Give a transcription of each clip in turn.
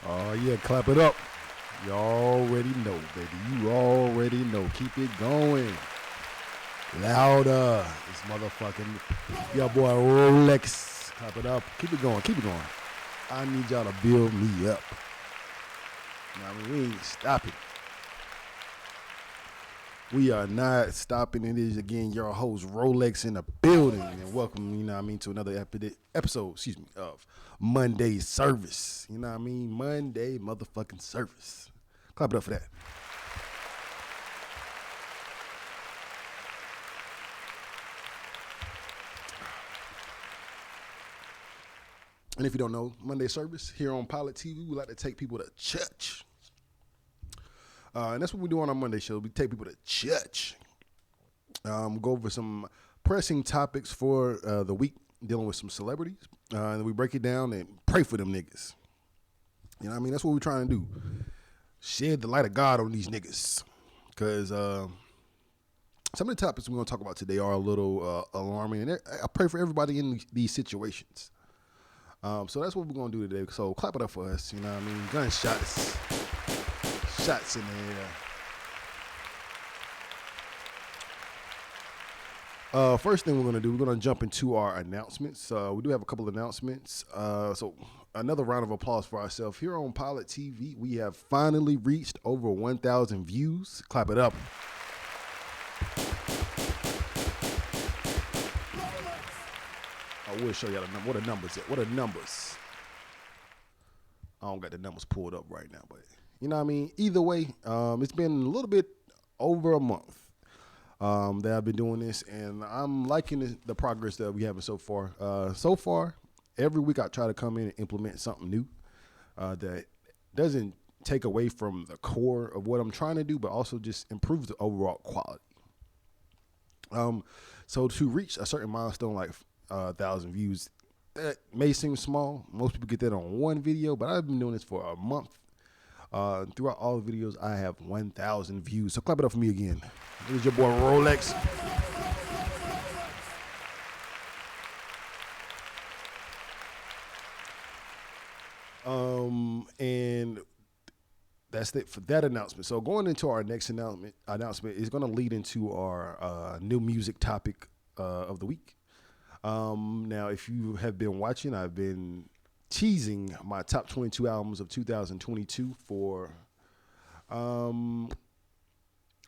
Oh yeah, clap it up. You already know, baby. You already know. Keep it going. Louder. It's motherfucking your boy Rolex. Clap it up. Keep it going. Keep it going. I need y'all to build me up. Now we ain't stopping. We are not stopping. It is again your host Rolex in the building, and welcome. To another episode. Of Monday service. Monday motherfucking service. Clap it up for that. And if you don't know, Monday service here on Pilot TV, we like to take people to church. And that's what we do on our Monday show. We take people to church. Go over some pressing topics for the week, dealing with some celebrities. And then we break it down and pray for them niggas. That's what we're trying to do. Shed the light of God on these niggas. Because some of the topics we're going to talk about today are a little alarming. And I pray for everybody in these situations. So that's what we're going to do today. So clap it up for us. Gunshots. Shots in the air. First thing we're going to do, we're going to jump into our announcements. We do have a couple of announcements. So another round of applause for ourselves. Here on Pilot TV, we have finally reached over 1,000 views. Clap it up. I will show y'all the number. What are numbers at? What are numbers? I don't got the numbers pulled up right now, but Either way, it's been a little bit over a month that I've been doing this, and I'm liking the progress that we having so far. So far, every week I try to come in and implement something new that doesn't take away from the core of what I'm trying to do, but also just improves the overall quality. So to reach a certain milestone like 1,000 views, that may seem small. Most people get that on one video, but I've been doing this for a month. Throughout all the videos, I have 1,000 views. So clap it up for me again. This is your boy Rolex. And that's it for that announcement. So going into our next announcement is going to lead into our new music topic of the week. Now, if you have been watching, I've been teasing my top 22 albums of 2022 for about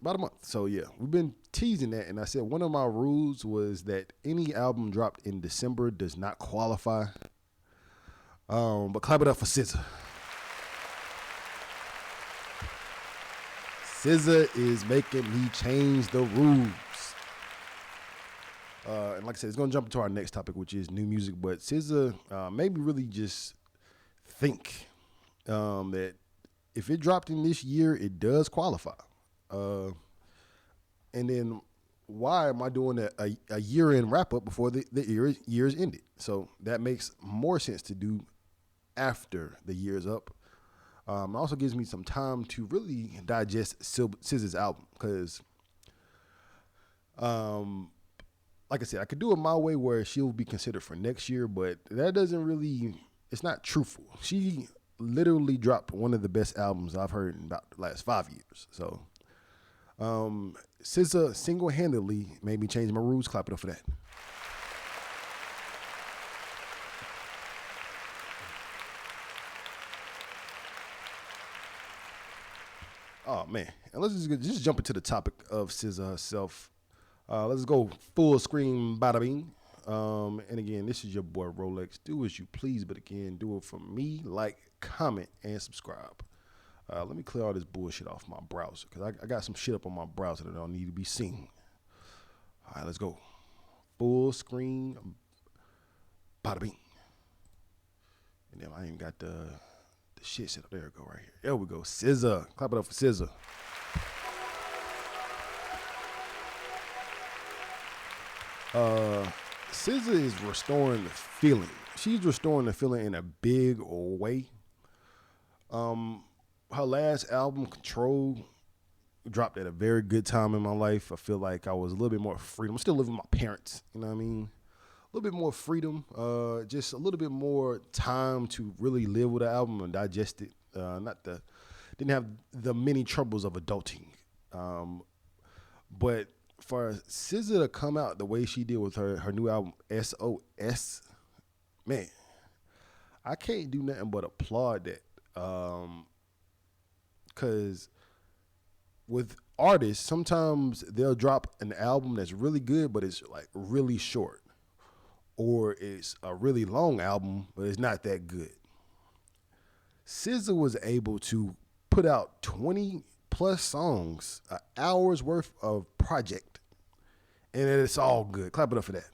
a month. So yeah, we've been teasing that, and I said one of my rules was that any album dropped in December does not qualify. But clap it up for SZA. SZA is making me change the rules. And like I said, it's going to jump into our next topic, which is new music. But SZA maybe really just think that if it dropped in this year, it does qualify. And then why am I doing a year-end wrap-up before the year's ended? So that makes more sense to do after the year's up. It also gives me some time to really digest SZA's album because like I said, I could do it my way where she'll be considered for next year, but that doesn't really, it's not truthful. She literally dropped one of the best albums I've heard in about the last 5 years. So SZA single-handedly made me change my rules. Clap it up for that. Oh, man. And let's just jump into the topic of SZA herself. Let's go full screen, bada bing. And again, this is your boy Rolex. Do as you please, but again, do it for me. Like, comment, and subscribe. Let me clear all this bullshit off my browser because I got some shit up on my browser that don't need to be seen. All right, let's go. Full screen, bada bing. And then I ain't got the shit set up. There we go, right here. There we go. SZA. Clap it up for SZA. SZA is restoring the feeling. She's restoring the feeling in a big way. Her last album, Control, dropped at a very good time in my life. I feel like I was a little bit more freedom. I'm still living with my parents, you know what I mean? A little bit more freedom, just a little bit more time to really live with the album and digest it not the didn't have the many troubles of adulting. But for SZA to come out the way she did with her new album SOS, man, I can't do nothing but applaud that. Cause with artists, sometimes they'll drop an album that's really good, but it's like really short, or it's a really long album, but it's not that good. SZA was able to put out 20 plus songs, an hour's worth of project, and it's all good. Clap it up for that.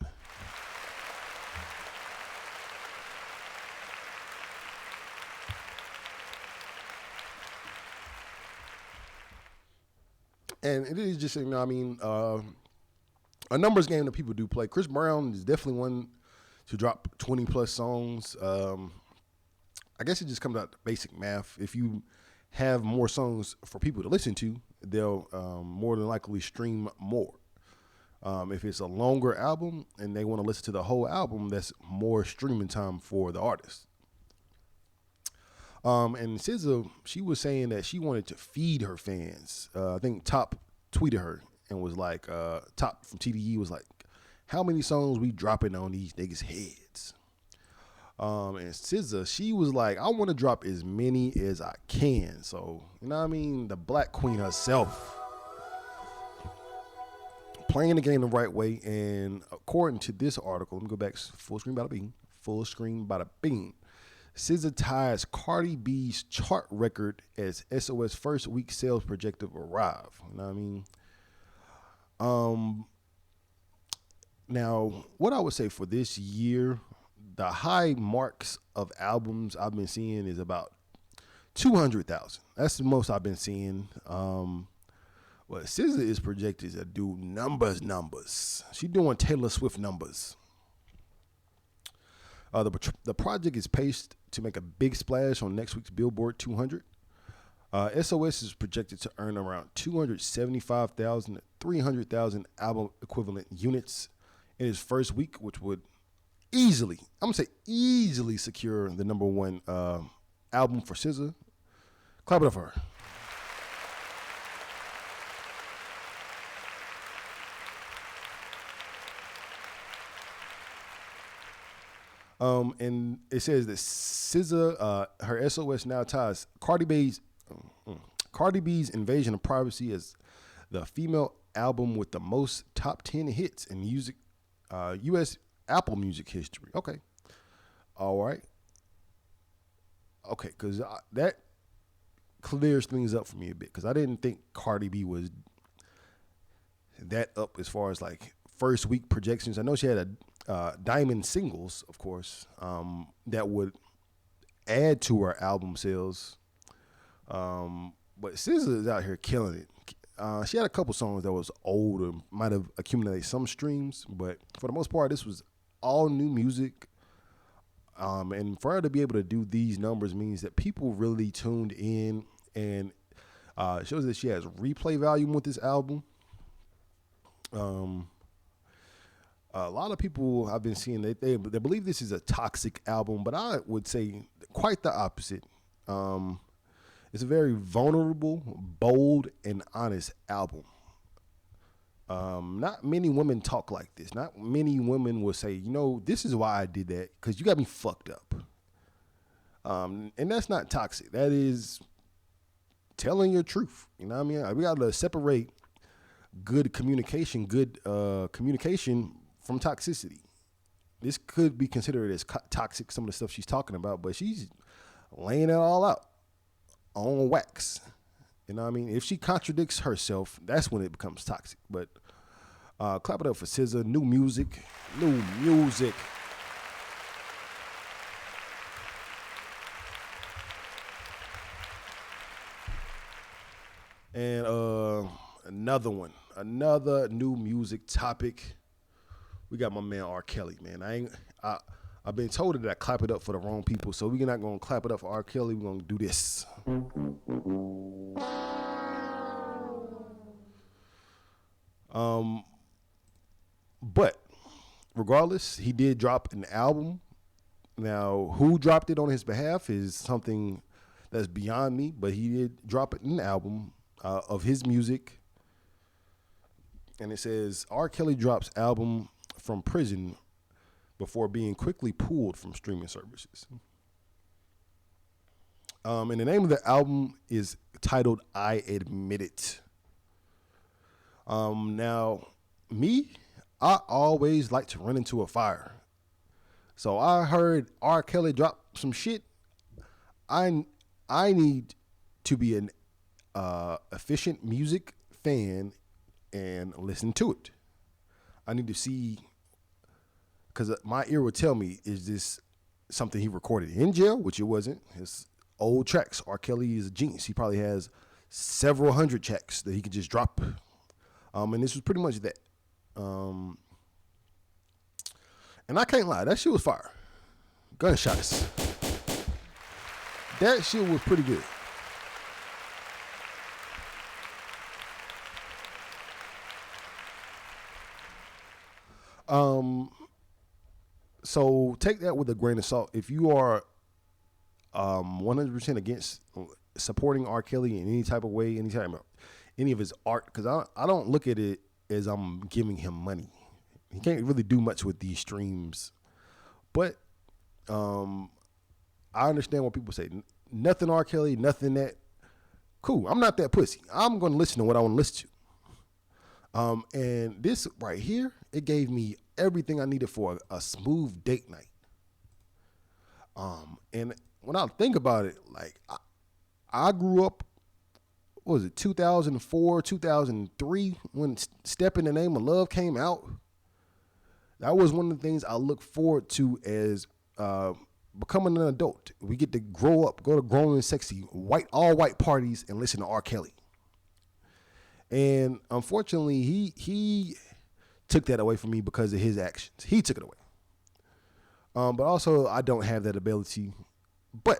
And it is just, a numbers game that people do play. Chris Brown is definitely one to drop 20 plus songs. I guess it just comes out to basic math. If you have more songs for people to listen to, they'll more than likely stream more. If it's a longer album and they want to listen to the whole album, that's more streaming time for the artist. And SZA, she was saying that she wanted to feed her fans. I think Top tweeted her and was like, Top from TDE was like, how many songs we dropping on these niggas' heads? And SZA, she was like, I want to drop as many as I can. So, you know what I mean? The Black Queen herself playing the game the right way. And according to this article, let me go back, full screen bada bing, full screen bada bing. SZA ties Cardi B's chart record as SOS first week sales projected arrive. You know what I mean? Now, what I would say for this year, the high marks of albums I've been seeing is about 200,000. That's the most I've been seeing. Well, SZA is projected to do numbers. She's doing Taylor Swift numbers. The project is paced to make a big splash on next week's Billboard 200. SOS is projected to earn around 275,000 to 300,000 album equivalent units in its first week, which would easily secure the number one album for SZA. Clap it up for her. And it says that SZA, her SOS now ties Cardi B's Invasion of Privacy as the female album with the most top 10 hits in music, U.S. Apple Music history. Okay. All right. Okay, because that clears things up for me a bit, because I didn't think Cardi B was that up as far as like first week projections. I know she had a Diamond singles, of course, that would add to her album sales. But SZA is out here killing it. She had a couple songs that was old and might have accumulated some streams, but for the most part, this was all new music. And for her to be able to do these numbers means that people really tuned in, and shows that she has replay value with this album. A lot of people I've been seeing, they believe this is a toxic album, but I would say quite the opposite. It's a very vulnerable, bold, and honest album. Not many women talk like this. Not many women will say, this is why I did that, because you got me fucked up. And that's not toxic. That is telling your truth. You know what I mean? We got to separate good communication from toxicity. This could be considered as toxic, some of the stuff she's talking about, but she's laying it all out on wax. You know what I mean? If she contradicts herself, that's when it becomes toxic. But clap it up for SZA. New music. And another new music topic. We got my man R. Kelly, man. I've been told that I clap it up for the wrong people, so we're not gonna clap it up for R. Kelly. We're gonna do this. But regardless, he did drop an album. Now, who dropped it on his behalf is something That's beyond me, but he did drop an album of his music. And it says, R. Kelly drops album from prison before being quickly pulled from streaming services. And the name of the album is titled I Admit It. Now, me, I always like to run into a fire. So I heard R. Kelly drop some shit. I need to be an efficient music fan and listen to it. I need to see, because my ear would tell me, is this something he recorded in jail, which it wasn't. His old tracks. R. Kelly is a genius. He probably has several hundred tracks that he could just drop. And this was pretty much that. And I can't lie, that shit was fire. Gunshots. That shit was pretty good. So take that with a grain of salt. If you are 100% against supporting R. Kelly in any type of way, any of his art, because I don't look at it as I'm giving him money. He can't really do much with these streams. But I understand what people say. Nothing R. Kelly, nothing that. Cool, I'm not that pussy. I'm going to listen to what I want to listen to. And this right here, it gave me everything I needed for a smooth date night. And when I think about it, like I grew up, what was it, 2004, 2003, when Step in the Name of Love came out. That was one of the things I look forward to as becoming an adult. We get to grow up, go to grown and sexy, all white parties and listen to R. Kelly. And unfortunately, he took that away from me because of his actions. He took it away. But also, I don't have that ability. But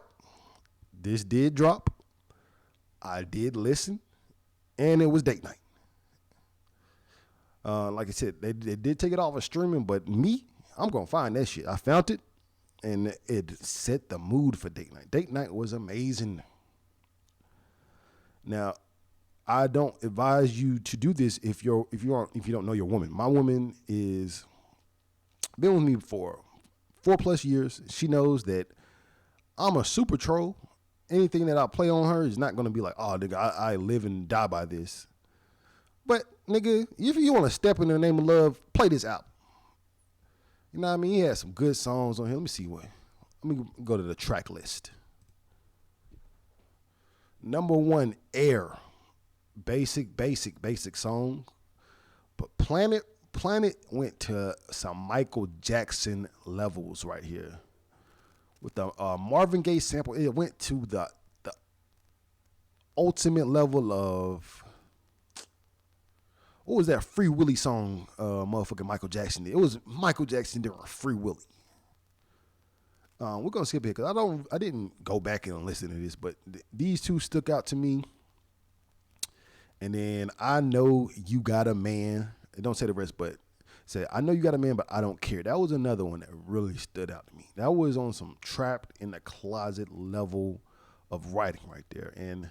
this did drop. I did listen, and it was date night. Like I said, they did take it off of streaming, but me, I'm going to find that shit. I found it, and it set the mood for date night. Date night was amazing. Now, I don't advise you to do this if you don't know your woman. My woman is been with me for 4+ years. She knows that I'm a super troll. Anything that I play on her is not going to be like, oh, nigga, I live and die by this. But, nigga, if you want to Step in the Name of Love, play this album. You know what I mean? He has some good songs on here. Let me see what. Let me go to the track list. Number 1, Air. Basic song. But Planet went to some Michael Jackson levels right here. With the Marvin Gaye sample, it went to the ultimate level of, what was that Free Willy song motherfucking Michael Jackson did? It was Michael Jackson doing Free Willy. We're going to skip it because I didn't go back and listen to this, but these two stuck out to me. And then I Know You Got a Man. It don't say the rest, but say, I Know You Got a Man, but I Don't Care. That was another one that really stood out to me. That was on some trapped in the closet level of writing right there. And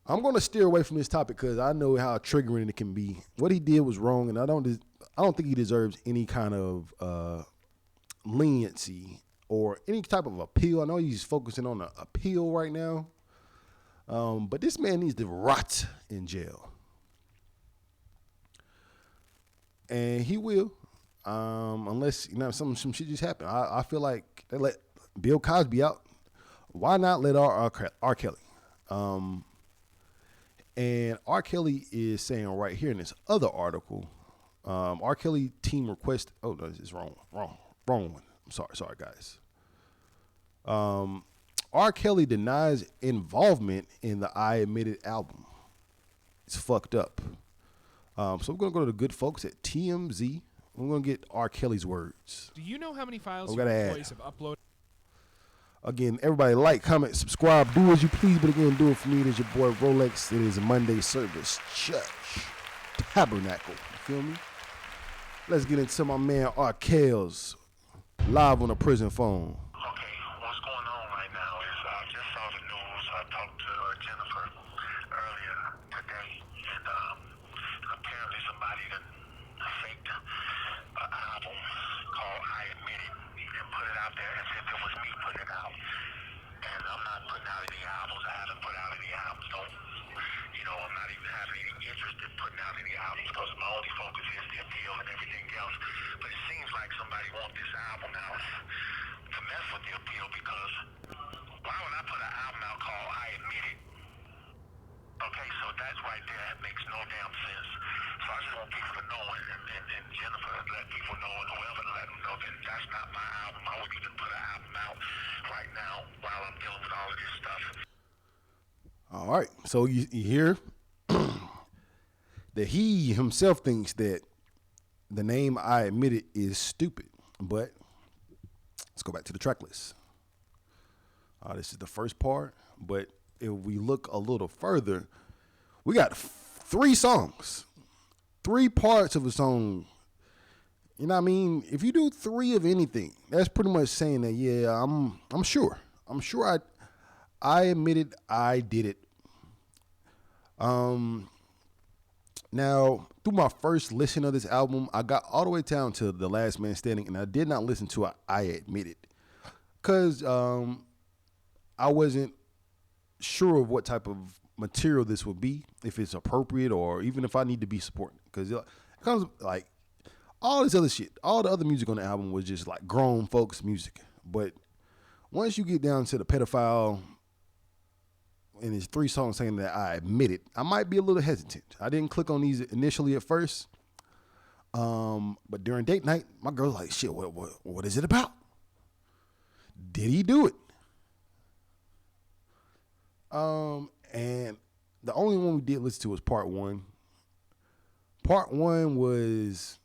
I'm going to steer away from this topic because I know how triggering it can be. What he did was wrong, and I don't think he deserves any kind of leniency or any type of appeal. I know he's focusing on the appeal right now. But this man needs to rot in jail. And he will, unless, some shit just happened. I feel like they let Bill Cosby out. Why not let R. Kelly? And R. Kelly is saying right here in this other article, R. Kelly team request. Oh, no, this is wrong one. I'm sorry, guys. R. Kelly denies involvement in the I Admit It album. It's fucked up. So we're going to go to the good folks at TMZ. We're going to get R. Kelly's words. Do you know how many files your employees have uploaded? Again, everybody like, comment, subscribe, do as you please. But again, do it for me. It is your boy Rolex. It is a Monday service. Church. Tabernacle. You feel me? Let's get into my man R. Kells live on a prison phone. Okay, what's going on right now is I just saw the this album out to mess with the appeal because why would I put an album out called I Admit It? Okay, so that's right there. That makes no damn sense. So I just want people to know and Jennifer let people know and whoever let them know that that's not my album. I wouldn't even put an album out right now while I'm dealing with all of this stuff. All right, so you hear that he himself thinks that the name I Admit It is stupid. But let's go back to the track list. This is the first part, but if we look a little further, we got 3 songs, 3 parts of a song. You know what I mean? If you do 3 of anything, that's pretty much saying that, yeah, I'm sure I admitted I did it. Now, through my first listen of this album, I got all the way down to The Last Man Standing, and I did not listen to I Admit It, because I wasn't sure of what type of material this would be, if it's appropriate, or even if I need to be supporting. Because it comes like all this other shit, all the other music on the album was just like grown folks music. But once you get down to the pedophile, and there's 3 songs saying that I admit it, I might be a little hesitant. I didn't click on these initially at first. But during date night, my girl's like, shit, what is it about? Did he do it? And the only one we did listen to was part 1. Part 1 was,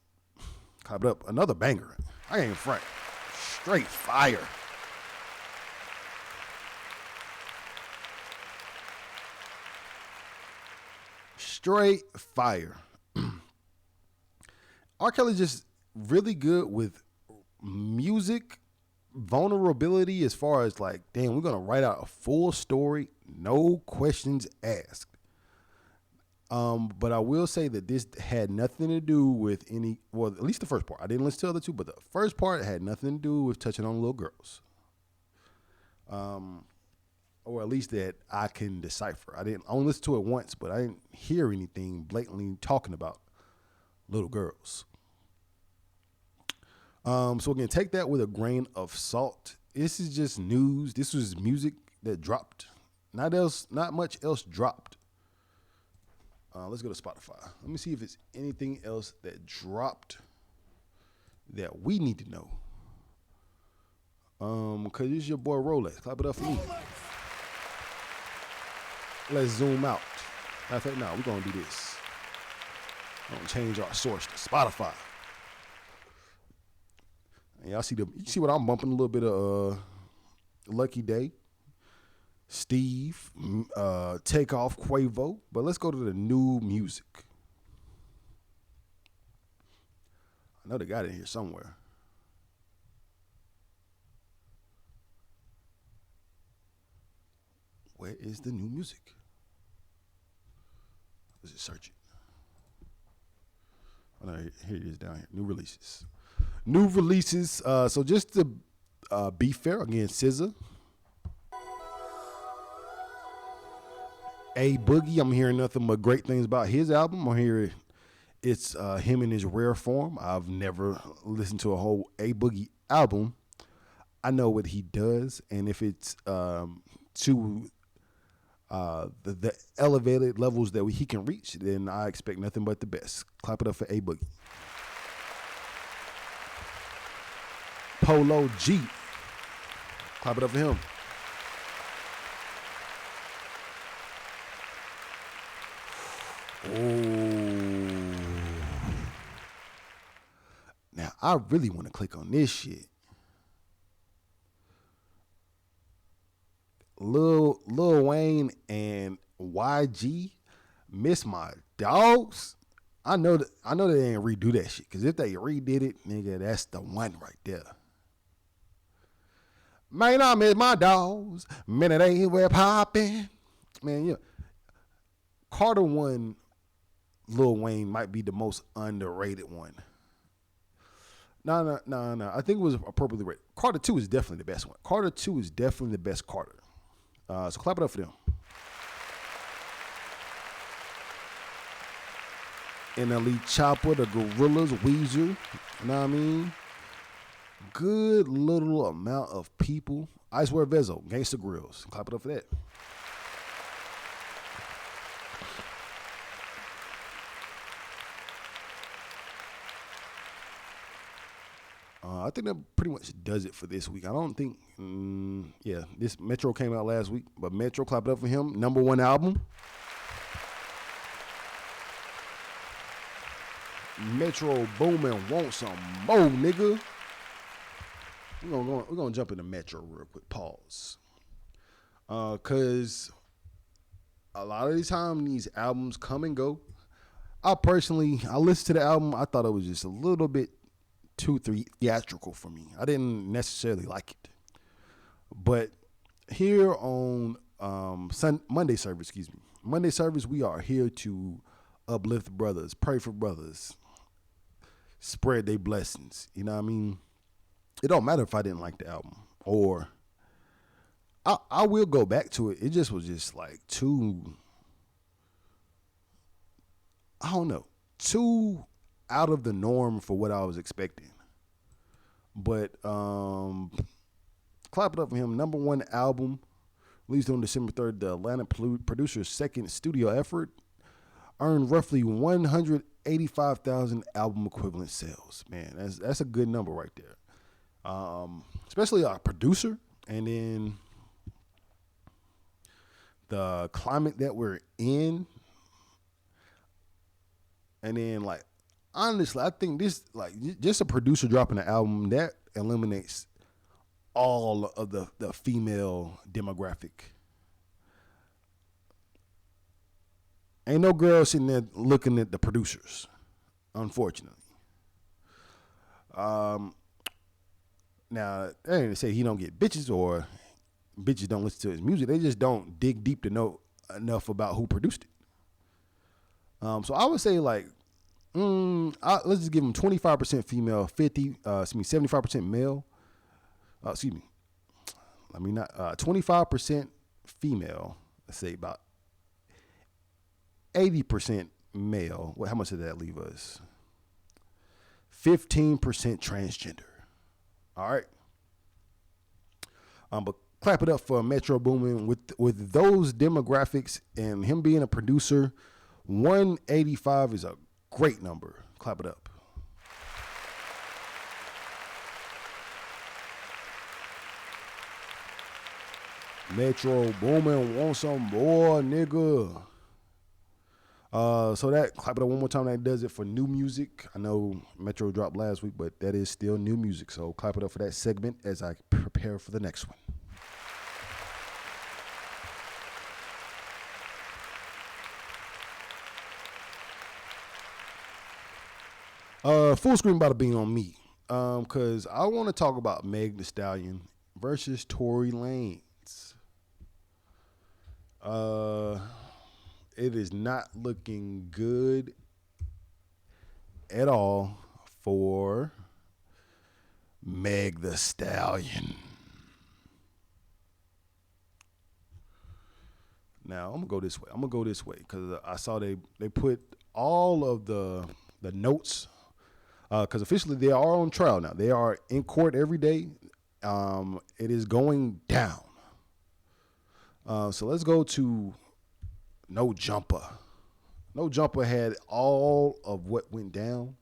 clap it up, another banger. I ain't front. Straight fire. Straight fire. R. Kelly just really good with music vulnerability, as far as like, damn, we're gonna write out a full story, no questions asked. But I will say that this had nothing to do with any, well, at least the first part. I didn't listen to the other 2, but the first part had nothing to do with touching on little girls. Or at least that I can decipher. I only listened to it once, but I didn't hear anything blatantly talking about little girls. So again, take that with a grain of salt. This is just news. This was music that dropped. Not much else dropped. Let's go to Spotify. Let me see if it's anything else that dropped that we need to know. Cause it's your boy Rolex. Clap it up for me. Let's zoom out. I think no, we're gonna do this. We're gonna change our source to Spotify. And y'all you see what I'm bumping, a little bit of Lucky Day, Steve, Takeoff, Quavo. But let's go to the new music. I know they got it here somewhere. Where is the new music? Let's just search it. Oh, no, here it is down here. New releases. So just to be fair, again, SZA. A Boogie, I'm hearing nothing but great things about his album. I'm hearing it's him in his rare form. I've never listened to a whole A Boogie album. I know what he does, and if it's to the elevated levels that he can reach, then I expect nothing but the best. Clap it up for A Boogie. Polo G. Clap it up for him. Oh. Now, I really want to click on this shit. Lil Wayne and YG, Miss My Dogs. I know they ain't redo that shit, because if they redid it, nigga, that's the one right there. Man, I miss my dogs. Minute they were popping. Man, yeah. Carter 1, Lil Wayne might be the most underrated one. No. I think it was appropriately rated. Carter 2 is definitely the best one. Carter 2 is definitely the best Carter. So clap it up for them. NLE Chopper, the Gorillas, Weezer, you know what I mean? good little amount of people. Icewear Vezo, Gangsta Grills. Clap it up for that. I think that pretty much does it for this week. I don't think, this Metro came out last week, but Metro, clap it up for him. Number 1 album. Metro Boomin, want some more, nigga. We're gonna jump into Metro real quick. Pause. Cause a lot of the time these albums come and go. I listened to the album. I thought it was just a little bit too theatrical for me. I didn't necessarily like it. But here on Monday service, we are here to uplift brothers, pray for brothers, spread their blessings. You know what I mean? It don't matter if I didn't like the album, or I will go back to it. It just was just like too, I don't know, too out of the norm for what I was expecting. But clap it up for him. Number 1 album, released on December 3rd. The Atlanta producer's second studio effort, earned roughly 185,000 album equivalent sales. Man, that's a good number right there. Especially a producer, and then the climate that we're in, and then like honestly, I think this, like, just a producer dropping an album that eliminates all of the female demographic. Ain't no girl sitting there looking at the producers, unfortunately. Now, I ain't to say he don't get bitches or bitches don't listen to his music. They just don't dig deep to know enough about who produced it. So I would say like, let's just give him 25% female, 75% male. 25% female. Let's say about 80% male. How much did that leave us? 15% transgender. All right. But clap it up for Metro Boomin with those demographics and him being a producer. 185 is a great number. Clap it up. Metro Boomin, want some more, nigga. So that, clap it up one more time. That does it for new music. I know Metro dropped last week, but that is still new music. So clap it up for that segment as I prepare for the next one. Full screen about to be on me. Cause I want to talk about Meg Thee Stallion versus Tory Lanez. It is not looking good at all for Meg Thee Stallion. Now I'm gonna go this way because I saw they put all of the notes, because officially they are on trial now. They are in court every day. It is going down. So let's go to No Jumper. No Jumper had all of what went down.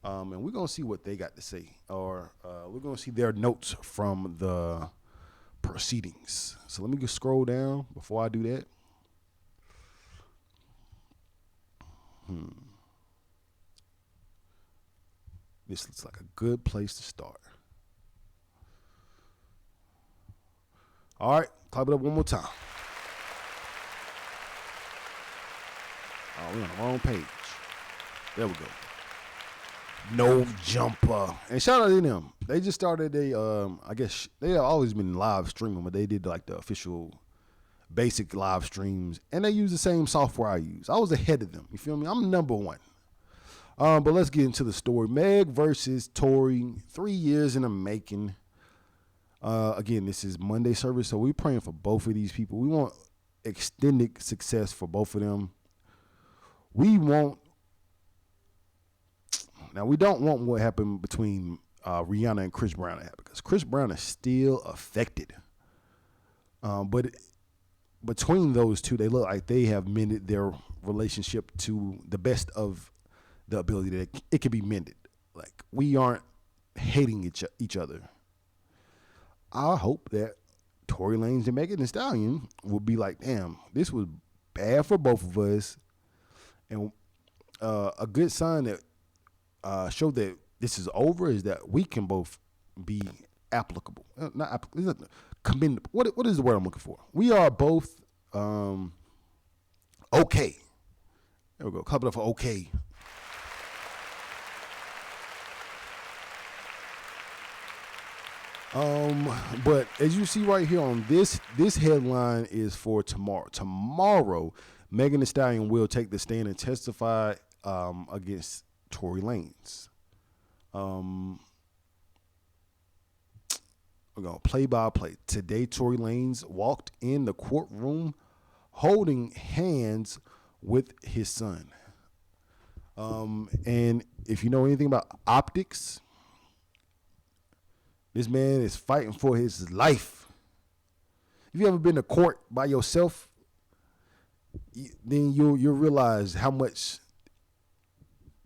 And we're going to see what they got to say. Or we're going to see their notes from the proceedings. So let me just scroll down before I do that. This looks like a good place to start. All right, clap it up one more time. Oh, we're on the wrong page. There we go. No Jumper. And shout out to them. They just started I guess they have always been live streaming, but they did like the official basic live streams, and they use the same software I use. I was ahead of them. You feel me? I'm number one. But let's get into the story. Meg versus Tory, 3 years in the making. Again, this is Monday service, so we're praying for both of these people. We want extended success for both of them. We don't want what happened between Rihanna and Chris Brown had, because Chris Brown is still affected. But between those two, they look like they have mended their relationship to the best of the ability that it can be mended. Like, we aren't hating each other. I hope that Tory Lanez and Megan Thee Stallion will be like, damn, this was bad for both of us. And a good sign that showed that this is over is that we can both be applicable. Not applicable, commendable. What is the word I'm looking for? We are both okay. There we go. Clap it up for okay. But as you see right here on this headline is for tomorrow. Tomorrow, Megan Thee Stallion will take the stand and testify against Tory Lanez. We're going play by play. Today, Tory Lanez walked in the courtroom holding hands with his son. And if you know anything about optics, this man is fighting for his life. If you ever been to court by yourself, then you'll realize how much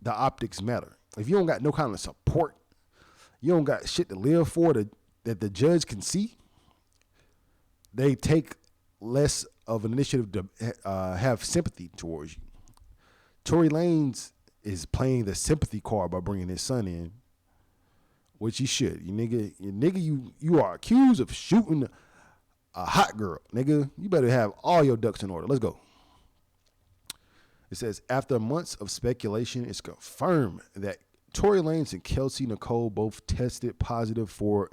the optics matter. If you don't got no kind of support, you don't got shit to live for that the judge can see, they take less of an initiative to have sympathy towards you. Tory Lanez is playing the sympathy card by bringing his son in, which he should. You are accused of shooting a hot girl. Nigga, you better have all your ducks in order. Let's go. It says, after months of speculation, it's confirmed that Tory Lanez and Kelsey Nicole both tested positive for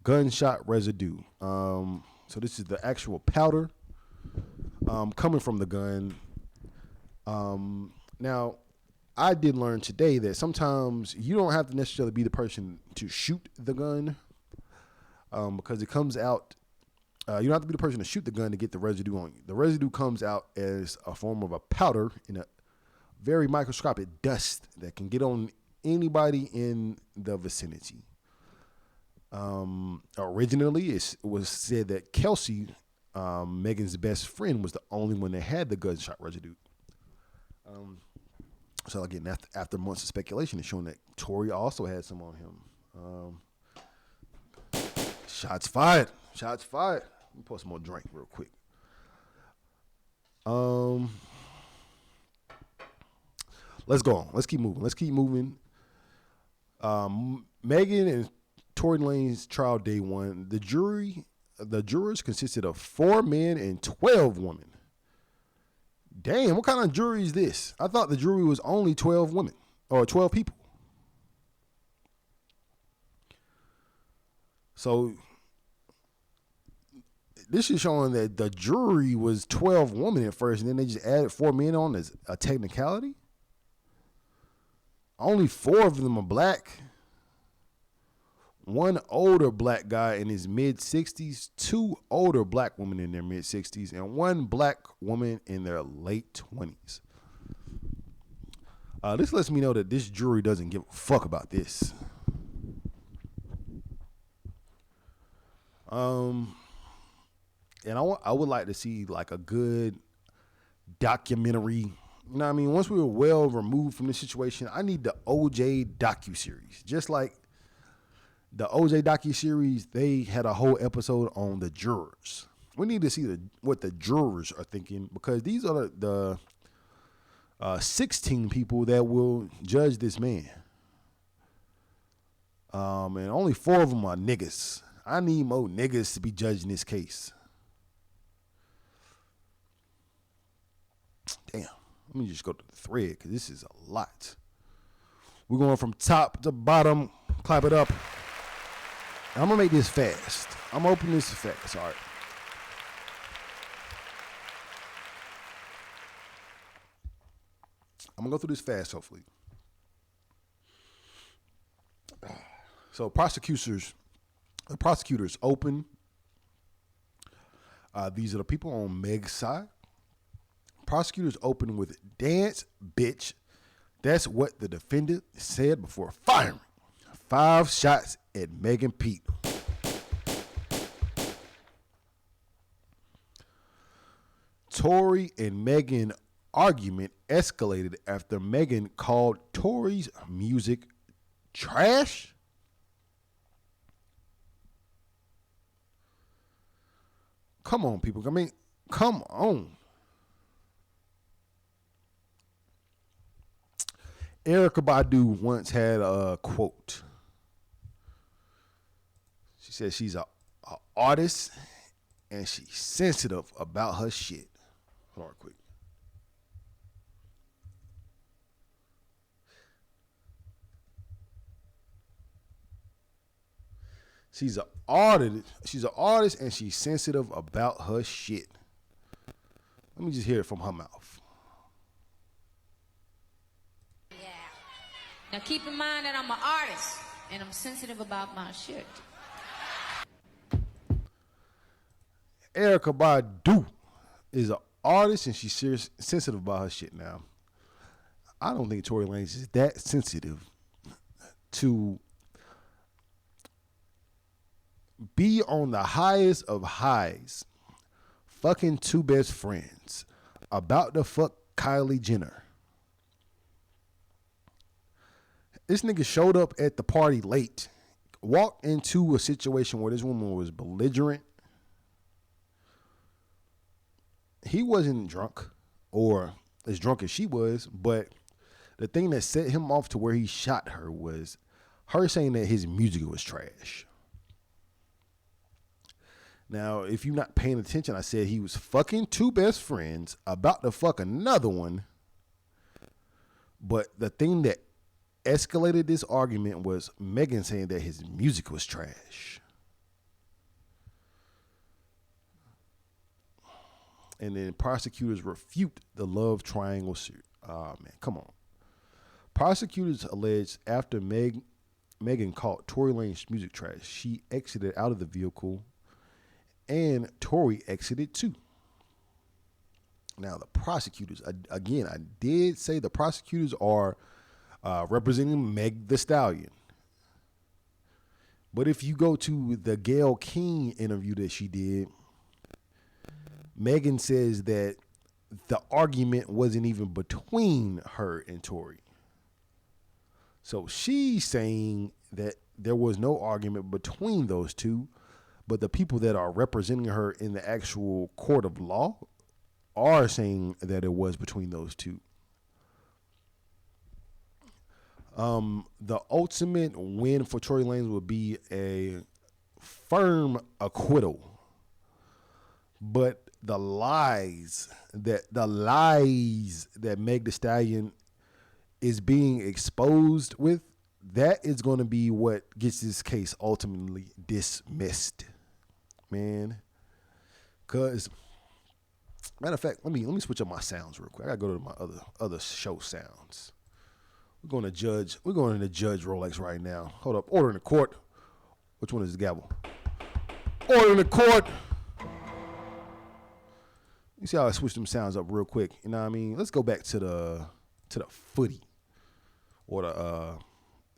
gunshot residue. So this is the actual powder coming from the gun. Now, I did learn today that sometimes you don't have to necessarily be the person to shoot the gun, because it comes out. You don't have to be the person to shoot the gun to get the residue on you. The residue comes out as a form of a powder in a very microscopic dust that can get on anybody in the vicinity. Originally, it was said that Kelsey, Megan's best friend, was the only one that had the gunshot residue. So again, after months of speculation, it's showing that Tory also had some on him. Shots fired. Shots fired. Let me pour some more drink real quick. Let's go on. Let's keep moving. Megan and Tory Lanez trial day one. The jurors consisted of 4 men and 12 women. Damn, what kind of jury is this? I thought the jury was only 12 women or 12 people. So this is showing that the jury was 12 women at first, and then they just added 4 men on as a technicality. Only 4 of them are black. 1 older black guy in his mid-60s, 2 older black women in their mid-60s, and 1 black woman in their late 20s. This lets me know that this jury doesn't give a fuck about this. And I would like to see like a good documentary. You know what I mean? Once we were well removed from this situation, I need the OJ docuseries. Just like the OJ docuseries, they had a whole episode on the jurors. We need to see what the jurors are thinking, because these are the 16 people that will judge this man. And only 4 of them are niggas. I need more niggas to be judging this case. Damn. Let me just go to the thread, because this is a lot. We're going from top to bottom. Clap it up. I'm going to make this fast. I'm going to open this fast. All right. I'm going to go through this fast, hopefully. So prosecutors open. These are the people on Meg's side. Prosecutors open with "dance, bitch." That's what the defendant said before firing. 5 shots at Megan Pete. Tory and Megan argument escalated after Megan called Tory's music trash. Come on, people. I mean, come on. Erykah Badu once had a quote. She said she's a artist and she's sensitive about her shit. Hold on quick. She's an artist and she's sensitive about her shit. Let me just hear it from her mouth. Yeah. Now keep in mind that I'm an artist and I'm sensitive about my shit. Erykah Badu is an artist and she's sensitive about her shit. Now, I don't think Tory Lanez is that sensitive to be on the highest of highs, fucking 2 best friends, about to fuck Kylie Jenner. This nigga showed up at the party late, walked into a situation where this woman was belligerent. He wasn't drunk or as drunk as she was, but the thing that set him off to where he shot her was her saying that his music was trash. Now, if you're not paying attention, I said he was fucking 2 best friends, about to fuck another one. But the thing that escalated this argument was Megan saying that his music was trash. And then prosecutors refute the love triangle. Oh, man, come on. Prosecutors alleged after Megan called Tory Lanez music trash, she exited out of the vehicle and Tory exited too. Now, the prosecutors, again, I did say the prosecutors are representing Meg the Stallion. But if you go to the Gayle King interview that she did, Megan says that the argument wasn't even between her and Tory. So she's saying that there was no argument between those two, but the people that are representing her in the actual court of law are saying that it was between those two. The ultimate win for Tory Lanez would be a firm acquittal. But the lies that Meg Thee Stallion is being exposed with, that is going to be what gets this case ultimately dismissed, man. Cause matter of fact, let me switch up my sounds real quick. I gotta go to my other show sounds. We're going to Judge Rolex right now. Hold up, order in the court. Which one is the gavel? Order in the court. You see how I switched them sounds up real quick. You know what I mean? Let's go back to the footy or the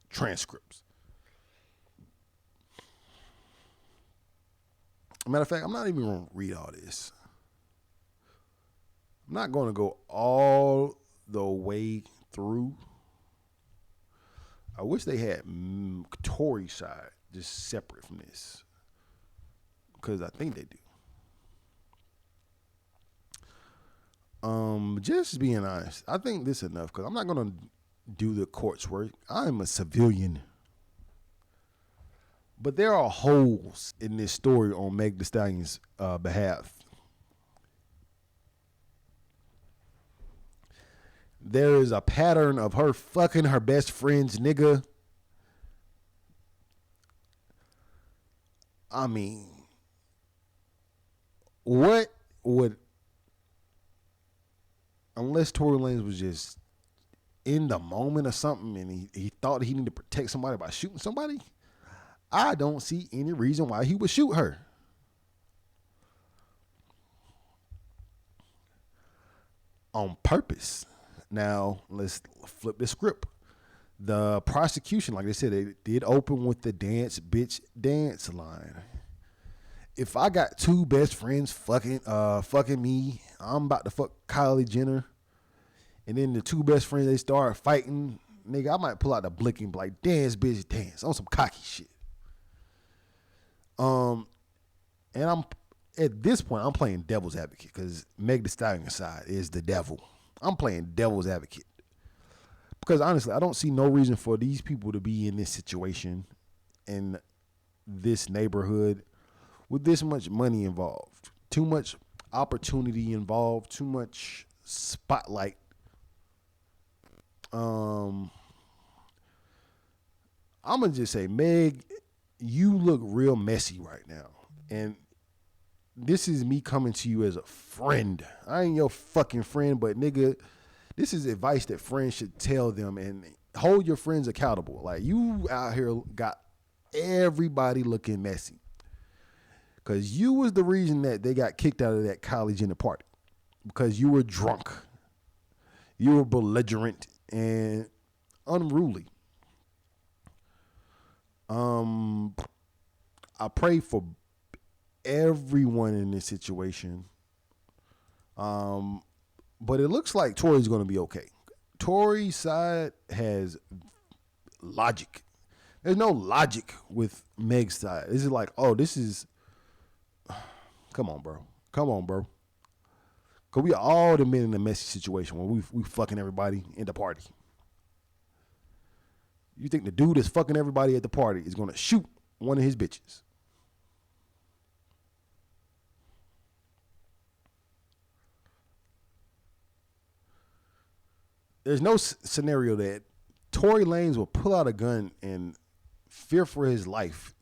transcripts. Matter of fact, I'm not even going to read all this. I'm not going to go all the way through. I wish they had Tory's side just separate from this, because I think they do. Just being honest, I think this is enough, because I'm not going to do the court's work. I'm a civilian. But there are holes in this story on Meg Thee Stallion's behalf. There is a pattern of her fucking her best friend's nigga. I mean, what would, unless Tory Lanez was just in the moment or something and he thought he needed to protect somebody by shooting somebody, I don't see any reason why he would shoot her. On purpose. Now, let's flip the script. The prosecution, like they said, they did open with the dance bitch dance line. If I got two best friends fucking me, I'm about to fuck Kylie Jenner, and then the two best friends, they start fighting, nigga, I might pull out the blick and be like, dance bitch dance, on some cocky shit. And I'm at this point, I'm playing devil's advocate because Meg Thee Stallion side is the devil. I'm playing devil's advocate because honestly, I don't see no reason for these people to be in this situation in this neighborhood with this much money involved, too much opportunity involved, too much spotlight. I'm gonna just say, Meg, you look real messy right now, and this is me coming to you as a friend. I ain't your fucking friend, but nigga, this is advice that friends should tell them and hold your friends accountable. Like, you out here got everybody looking messy because you was the reason that they got kicked out of that college in the party because you were drunk. You were belligerent and unruly. I pray for everyone in this situation. But it looks like Tory's going to be okay. Tory's side has logic. There's no logic with Meg's side. This is like, oh, this is, come on, bro. Come on, bro. Because we all have been in a messy situation where we fucking everybody in the party. You think the dude that's fucking everybody at the party is going to shoot one of his bitches? There's no scenario that Tory Lanez will pull out a gun and fear for his life,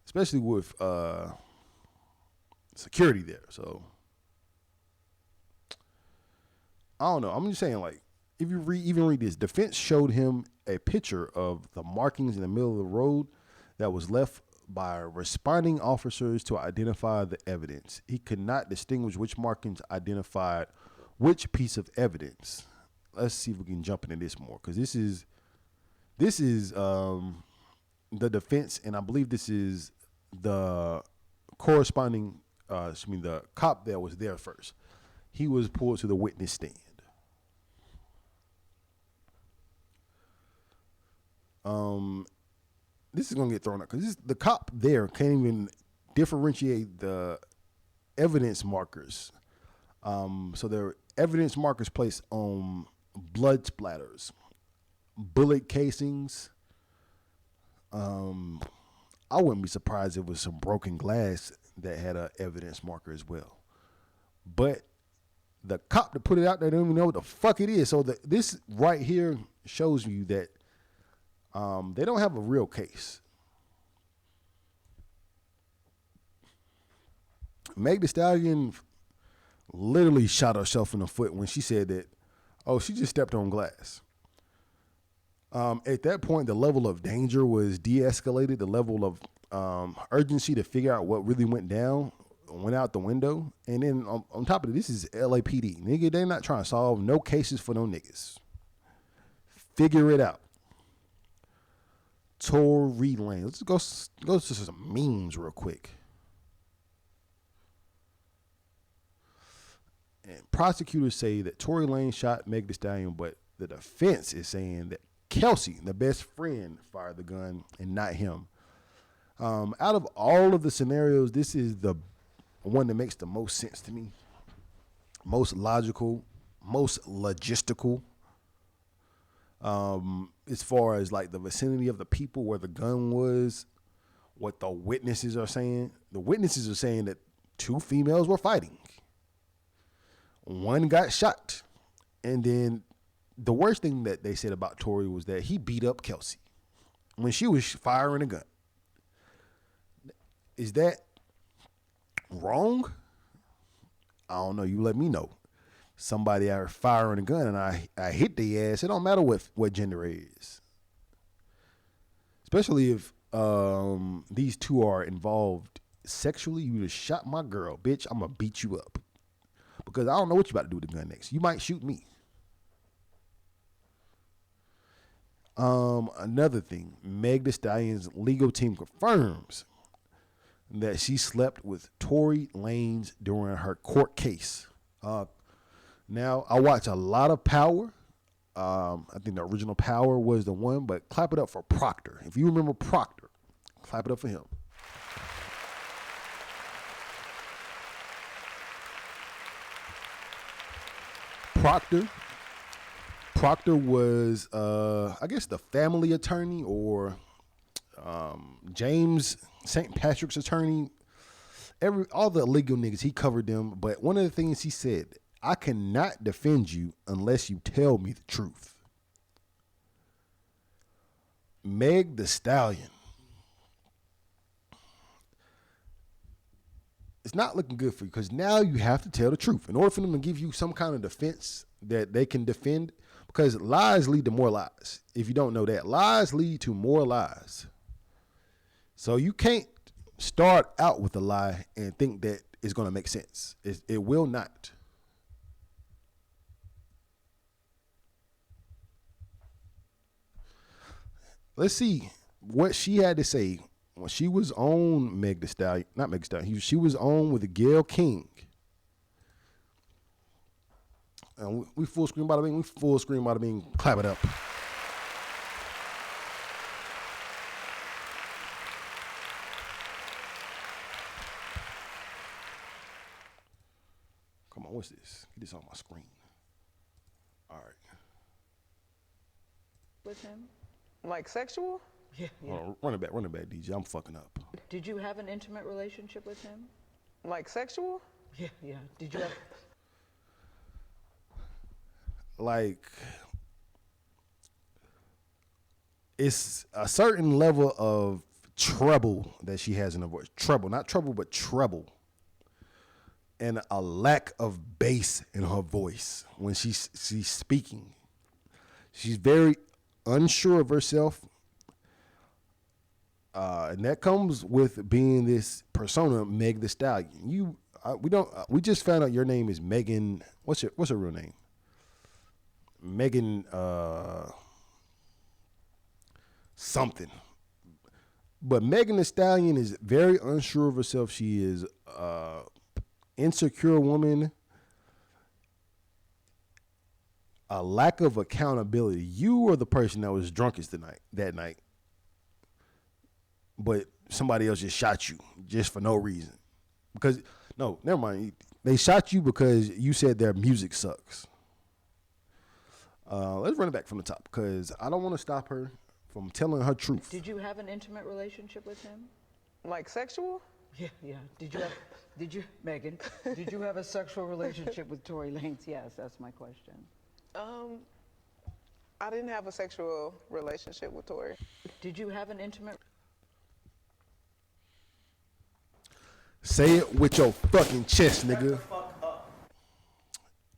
especially with security there. So I don't know. I'm just saying, like, if you read this, defense showed him a picture of the markings in the middle of the road that was left by responding officers to identify the evidence. He could not distinguish which markings identified which piece of evidence. Let's see if we can jump into this more, because this is the defense, and I believe this is the corresponding. The cop that was there first. He was pulled to the witness stand. This is gonna get thrown out because the cop there can't even differentiate the evidence markers. So there are evidence markers placed on blood splatters, bullet casings. I wouldn't be surprised if it was some broken glass that had an evidence marker as well. But the cop that put it out there don't even know what the fuck it is. So this right here shows you that they don't have a real case. Meg Thee Stallion literally shot herself in the foot when she said that, oh, she just stepped on glass. At that point, the level of danger was de-escalated. The level of urgency to figure out what really went down went out the window. And then on top of it, this is LAPD. Nigga, they're not trying to solve no cases for no niggas. Figure it out. Tory Lanez. Let's go to some memes real quick. And prosecutors say that Tory Lanez shot Meg Thee Stallion, but the defense is saying that Kelsey, the best friend, fired the gun and not him. Out of all of the scenarios, this is the one that makes the most sense to me. Most logical, most logistical. As far as like the vicinity of the people where the gun was, what the witnesses are saying. The witnesses are saying that two females were fighting. One got shot. And then the worst thing that they said about Tory was that he beat up Kelsey when she was firing a gun. Is that wrong? I don't know. You let me know. Somebody out firing a gun and I hit the ass. It don't matter what gender it is. Especially if these two are involved sexually. You just shot my girl, bitch. I'm going to beat you up. Because I don't know what you about to do with the gun next. You might shoot me. Another thing, Meg Thee Stallion's legal team confirms that she slept with Tory Lanez during her court case. Now, I watch a lot of Power. I think the original Power was the one, but clap it up for Proctor. If you remember Proctor, clap it up for him. Proctor was, I guess, the family attorney or James St. Patrick's attorney. All the legal niggas, he covered them. But one of the things he said, I cannot defend you unless you tell me the truth. Meg Thee Stallion. It's not looking good for you because now you have to tell the truth. In order for them to give you some kind of defense that they can defend, because lies lead to more lies. If you don't know that, lies lead to more lies. So you can't start out with a lie and think that it's going to make sense. It will not. Let's see what she had to say when she was on Meg Thee Stallion. Not Meg Thee Stallion. She was on with Gayle King. And we full screen, bada bing. We full screen, bada bing. Clap it up. Come on, what's this? Get this on my screen. All right. With him? Like sexual? Yeah. Oh, run it back, DJ. I'm fucking up. Did you have an intimate relationship with him? Like sexual? Yeah. Did you have... Like, it's a certain level of treble that she has in her voice. Treble, not trouble, but treble. And a lack of bass in her voice when she's speaking. She's very unsure of herself. And that comes with being this persona, Meg Thee Stallion. We just found out your name is Megan. What's her real name? Megan something. But Megan Thee Stallion is very unsure of herself. She is insecure woman. A lack of accountability. You were the person that was drunkest that night. But somebody else just shot you just for no reason. No, never mind. They shot you because you said their music sucks. Let's run it back from the top because I don't want to stop her from telling her truth. Did you have an intimate relationship with him? Like sexual? Yeah. Megan, did you have a sexual relationship with Tory Lanez? Yes, that's my question. I didn't have a sexual relationship with Tory. Did you have an intimate... Say it with your fucking chest, nigga. Shut the fuck up.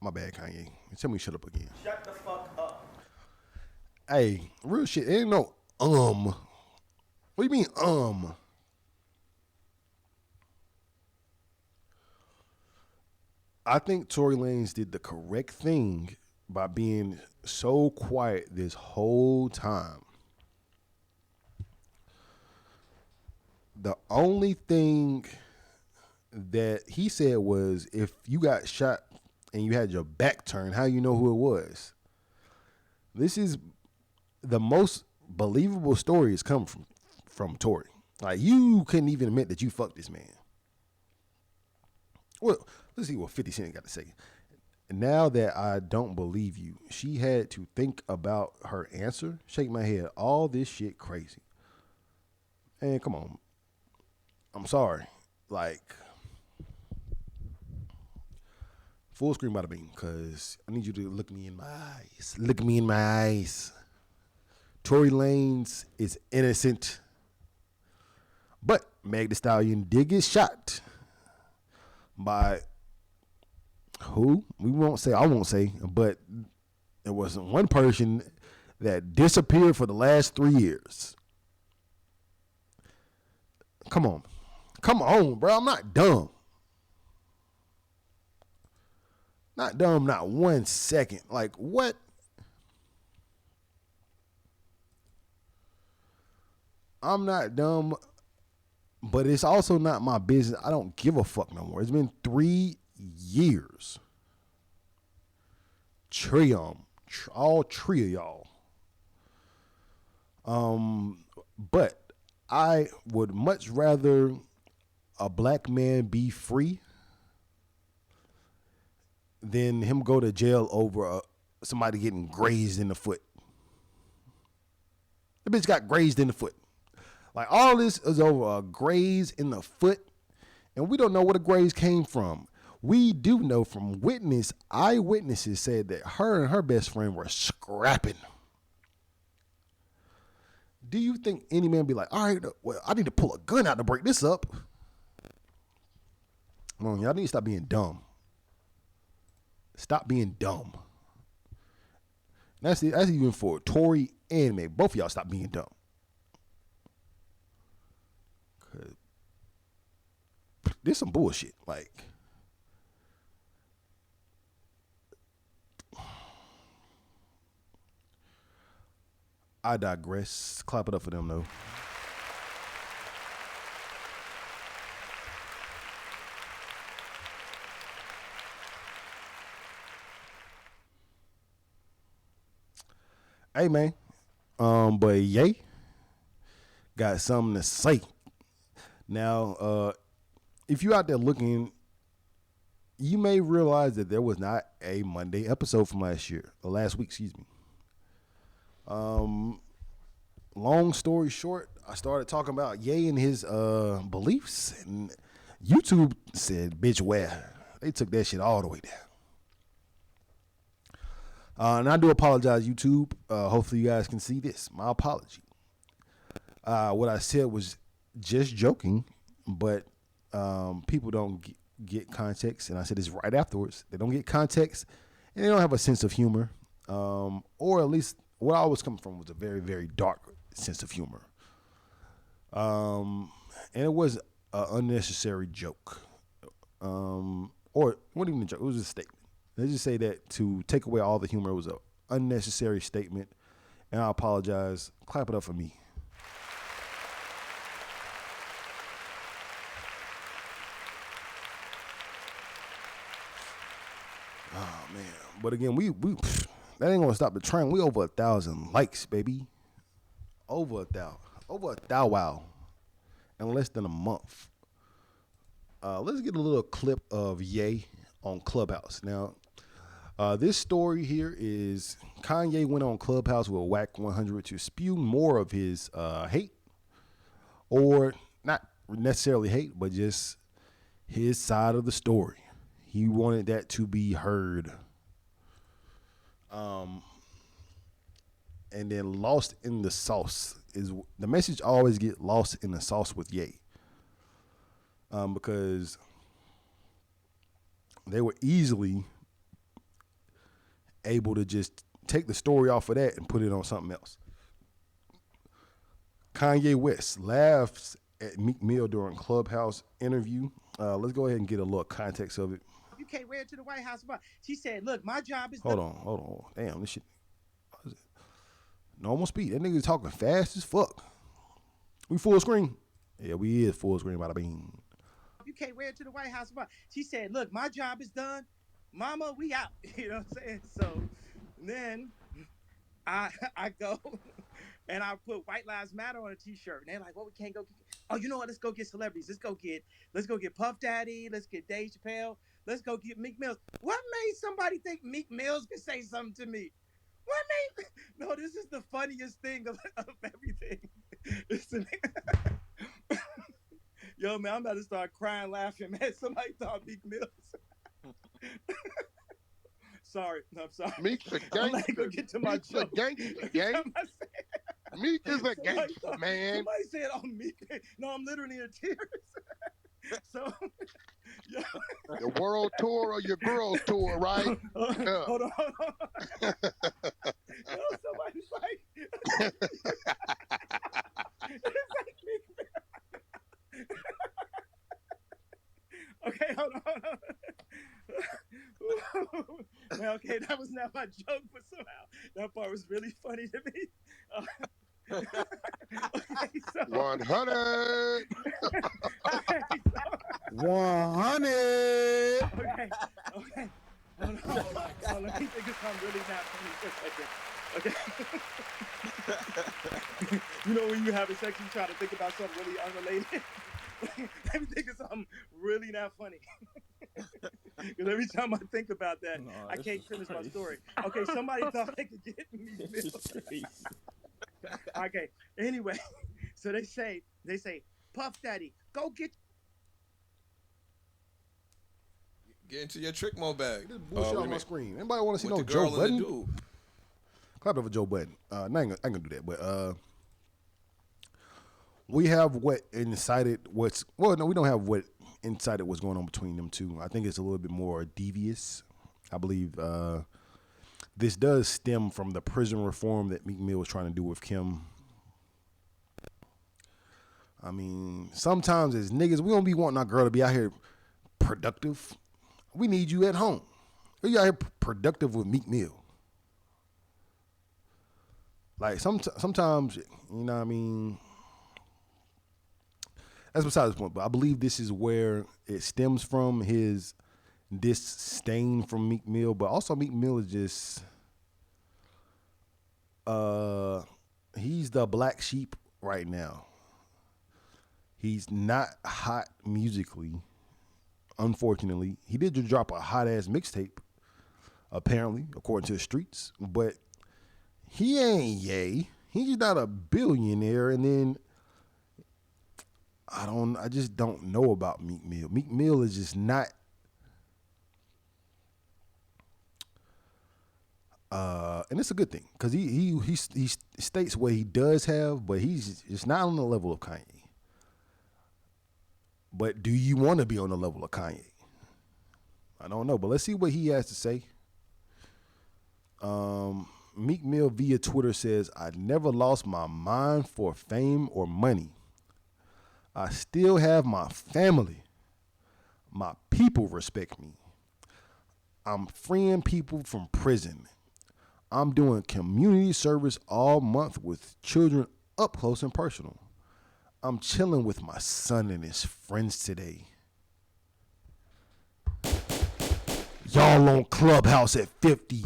My bad, Kanye. Tell me shut up again. Shut the fuck up. Hey, real shit. Ain't no What do you mean I think Tory Lanez did the correct thing by being so quiet this whole time. The only thing that he said was, if you got shot and you had your back turned, how you know who it was? This is the most believable story has come from Tory. Like, you couldn't even admit that you fucked this man. Well, let's see what 50 Cent got to say. Now that I don't believe you, she had to think about her answer. Shake my head. All this shit crazy. Man, come on. I'm sorry. Like, full screen bada bing, because I need you to look me in my eyes. Look me in my eyes. Tory Lanez is innocent. But Meg Thee Stallion did get shot by who? I won't say, but there was one person that disappeared for the last 3 years. Come on, bro. I'm not dumb. Not dumb, not 1 second. Like, what? I'm not dumb, but it's also not my business. I don't give a fuck no more. It's been 3 years. All three of y'all. But I would much rather a black man be free than him go to jail over somebody getting grazed in the foot. The bitch got grazed in the foot. Like, all this is over a graze in the foot, and we don't know where the graze came from. We do know from eyewitnesses said that her and her best friend were scrapping. Do you think any man be like, all right, well, I need to pull a gun out to break this up? Well, y'all need to stop being dumb. Stop being dumb. That's even for Tory and May. Both of y'all stop being dumb. This some bullshit. Like, I digress. Clap it up for them, though. Hey, man. But Ye got something to say. Now, if you out there looking, you may realize that there was not a Monday episode from last week, excuse me. Long story short, I started talking about Ye and his beliefs, and YouTube said, bitch, where? They took that shit all the way down. And I do apologize, YouTube. Hopefully you guys can see this. My apology. What I said was just joking, but people don't get context, and I said this right afterwards. They don't get context, and they don't have a sense of humor, or at least where I was coming from was a very, very dark sense of humor. And it was an unnecessary joke, or it wasn't even a joke. It was a statement. Let's just say that to take away all the humor, it was an unnecessary statement, and I apologize. Clap it up for me. Oh man! But again, we that ain't gonna stop the train. We over 1,000 likes, baby. Over 1,000. Over 1,000. Wow. In less than a month. Let's get a little clip of Ye on Clubhouse. Now, this story here is Kanye went on Clubhouse with Wack 100 to spew more of his hate, or not necessarily hate, but just his side of the story. He wanted that to be heard. And then lost in the sauce is the message. Always get lost in the sauce with Ye, because they were easily able to just take the story off of that and put it on something else. Kanye West laughs at Meek Mill during Clubhouse interview. Let's go ahead and get a little context of it. You can't wear it to the White House. She said, look, my job is... Hold on. Damn, this shit. Normal speed. That nigga talking fast as fuck. We full screen. Yeah, we is full screen, bada bing. You can't wear it to the White House. She said, look, my job is done. Mama, we out. You know what I'm saying? So then I go and I put White Lives Matter on a t-shirt. And they're like, well, we can't go. Oh, you know what? Let's go get celebrities. Let's go get Puff Daddy. Let's get Dave Chappelle. Let's go get Meek Mills. What made somebody think Meek Mills could say something to me? What made... No, this is the funniest thing of everything. Yo, man, I'm about to start crying, laughing, man. Somebody thought Meek Mills. Sorry. No, I'm sorry. Meek's a gangster. Go get to my Meek's a gangster, gang. Meek is a gangster, man. Somebody said, oh, Meek. No, I'm literally in tears. So, yeah. The world tour or your girls tour, right? Hold on. No, somebody's like, it's like Meek. Okay, hold on. Man, okay, that was not my joke, but somehow that part was really funny to me. So, 100. okay, 100. okay. Hold on. So let me think of something really not funny for a second. Okay. You know when you have a sex, you try to think about something really unrelated. Let me think of something really not funny. Because every time I think about that, I can't finish my story. Okay, somebody thought they could get me. Okay. Anyway, so they say, Puff Daddy, go get. Get into your trick mode bag. This bullshit on my screen. Anybody want to see With no the girl Joe and the Budden? dude. Clap it for Joe Budden. I ain't gonna do that, but we have what incited what's. Well, no, we don't have what incited what's going on between them two. I think it's a little bit more devious. I believe this does stem from the prison reform that Meek Mill was trying to do with Kim. I mean, sometimes as niggas, we don't be wanting our girl to be out here productive. We need you at home. You out here productive with Meek Mill. Like sometimes, you know what I mean? That's besides the point, but I believe this is where it stems from, his disdain from Meek Mill, but also Meek Mill is just, he's the black sheep right now. He's not hot musically, unfortunately. He did just drop a hot-ass mixtape, apparently, according to the streets, but he ain't Ye. He's not a billionaire, and then I just don't know about Meek Mill. Meek Mill is just not and it's a good thing because he states what he does have, but he's just not on the level of Kanye. But do you want to be on the level of Kanye? I don't know, but let's see what he has to say. Meek Mill via Twitter says, "I never lost my mind for fame or money. I still have my family. My people respect me. I'm freeing people from prison. I'm doing community service all month with children up close and personal. I'm chilling with my son and his friends today. Y'all on Clubhouse at 50.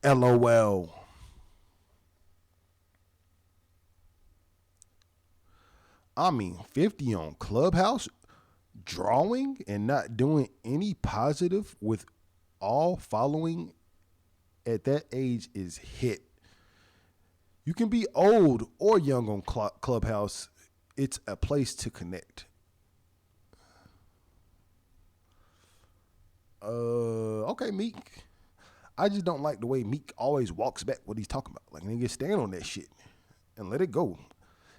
LOL." I mean, 50 on Clubhouse, drawing and not doing any positive with all following at that age is hit. You can be old or young on Clubhouse. It's a place to connect. Okay, Meek. I just don't like the way Meek always walks back what he's talking about. Like, nigga, stand on that shit and let it go.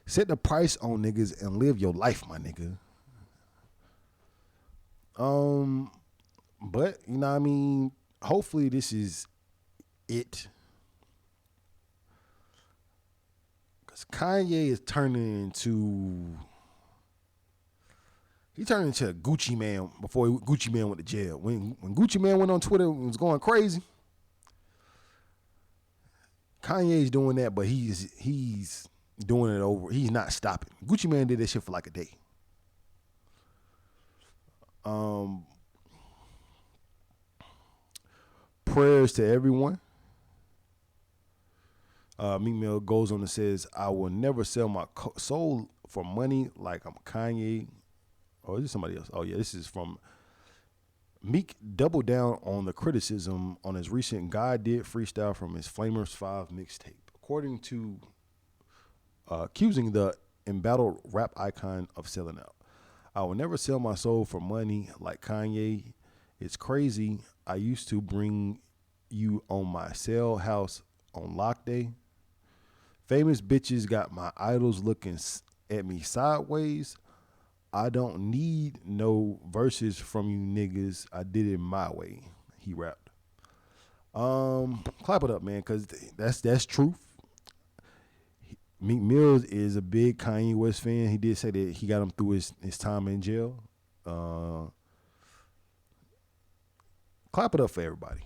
Set the price on niggas and live your life, my nigga. But, you know what I mean? Hopefully this is it. Because Kanye is turning into... He turned into a Gucci Man before Gucci Man went to jail. When Gucci Man went on Twitter and was going crazy, Kanye's doing that, but he's doing it over. He's not stopping. Gucci Man did that shit for like a day. Prayers to everyone. Meek Mill goes on and says, "I will never sell my soul for money like I'm Kanye." Oh, is this somebody else? Oh, yeah, this is from Meek. Doubled down on the criticism on his recent God Did freestyle from his Flamers 5 mixtape. According to accusing the embattled rap icon of selling out. "I will never sell my soul for money like Kanye. It's crazy. I used to bring you on my cell house on lock day. Famous bitches got my idols looking at me sideways. I don't need no verses from you niggas. I did it my way," he rapped. Clap it up, man, because that's truth. Meek Mill is a big Kanye West fan. He did say that he got him through his time in jail. Clap it up for everybody.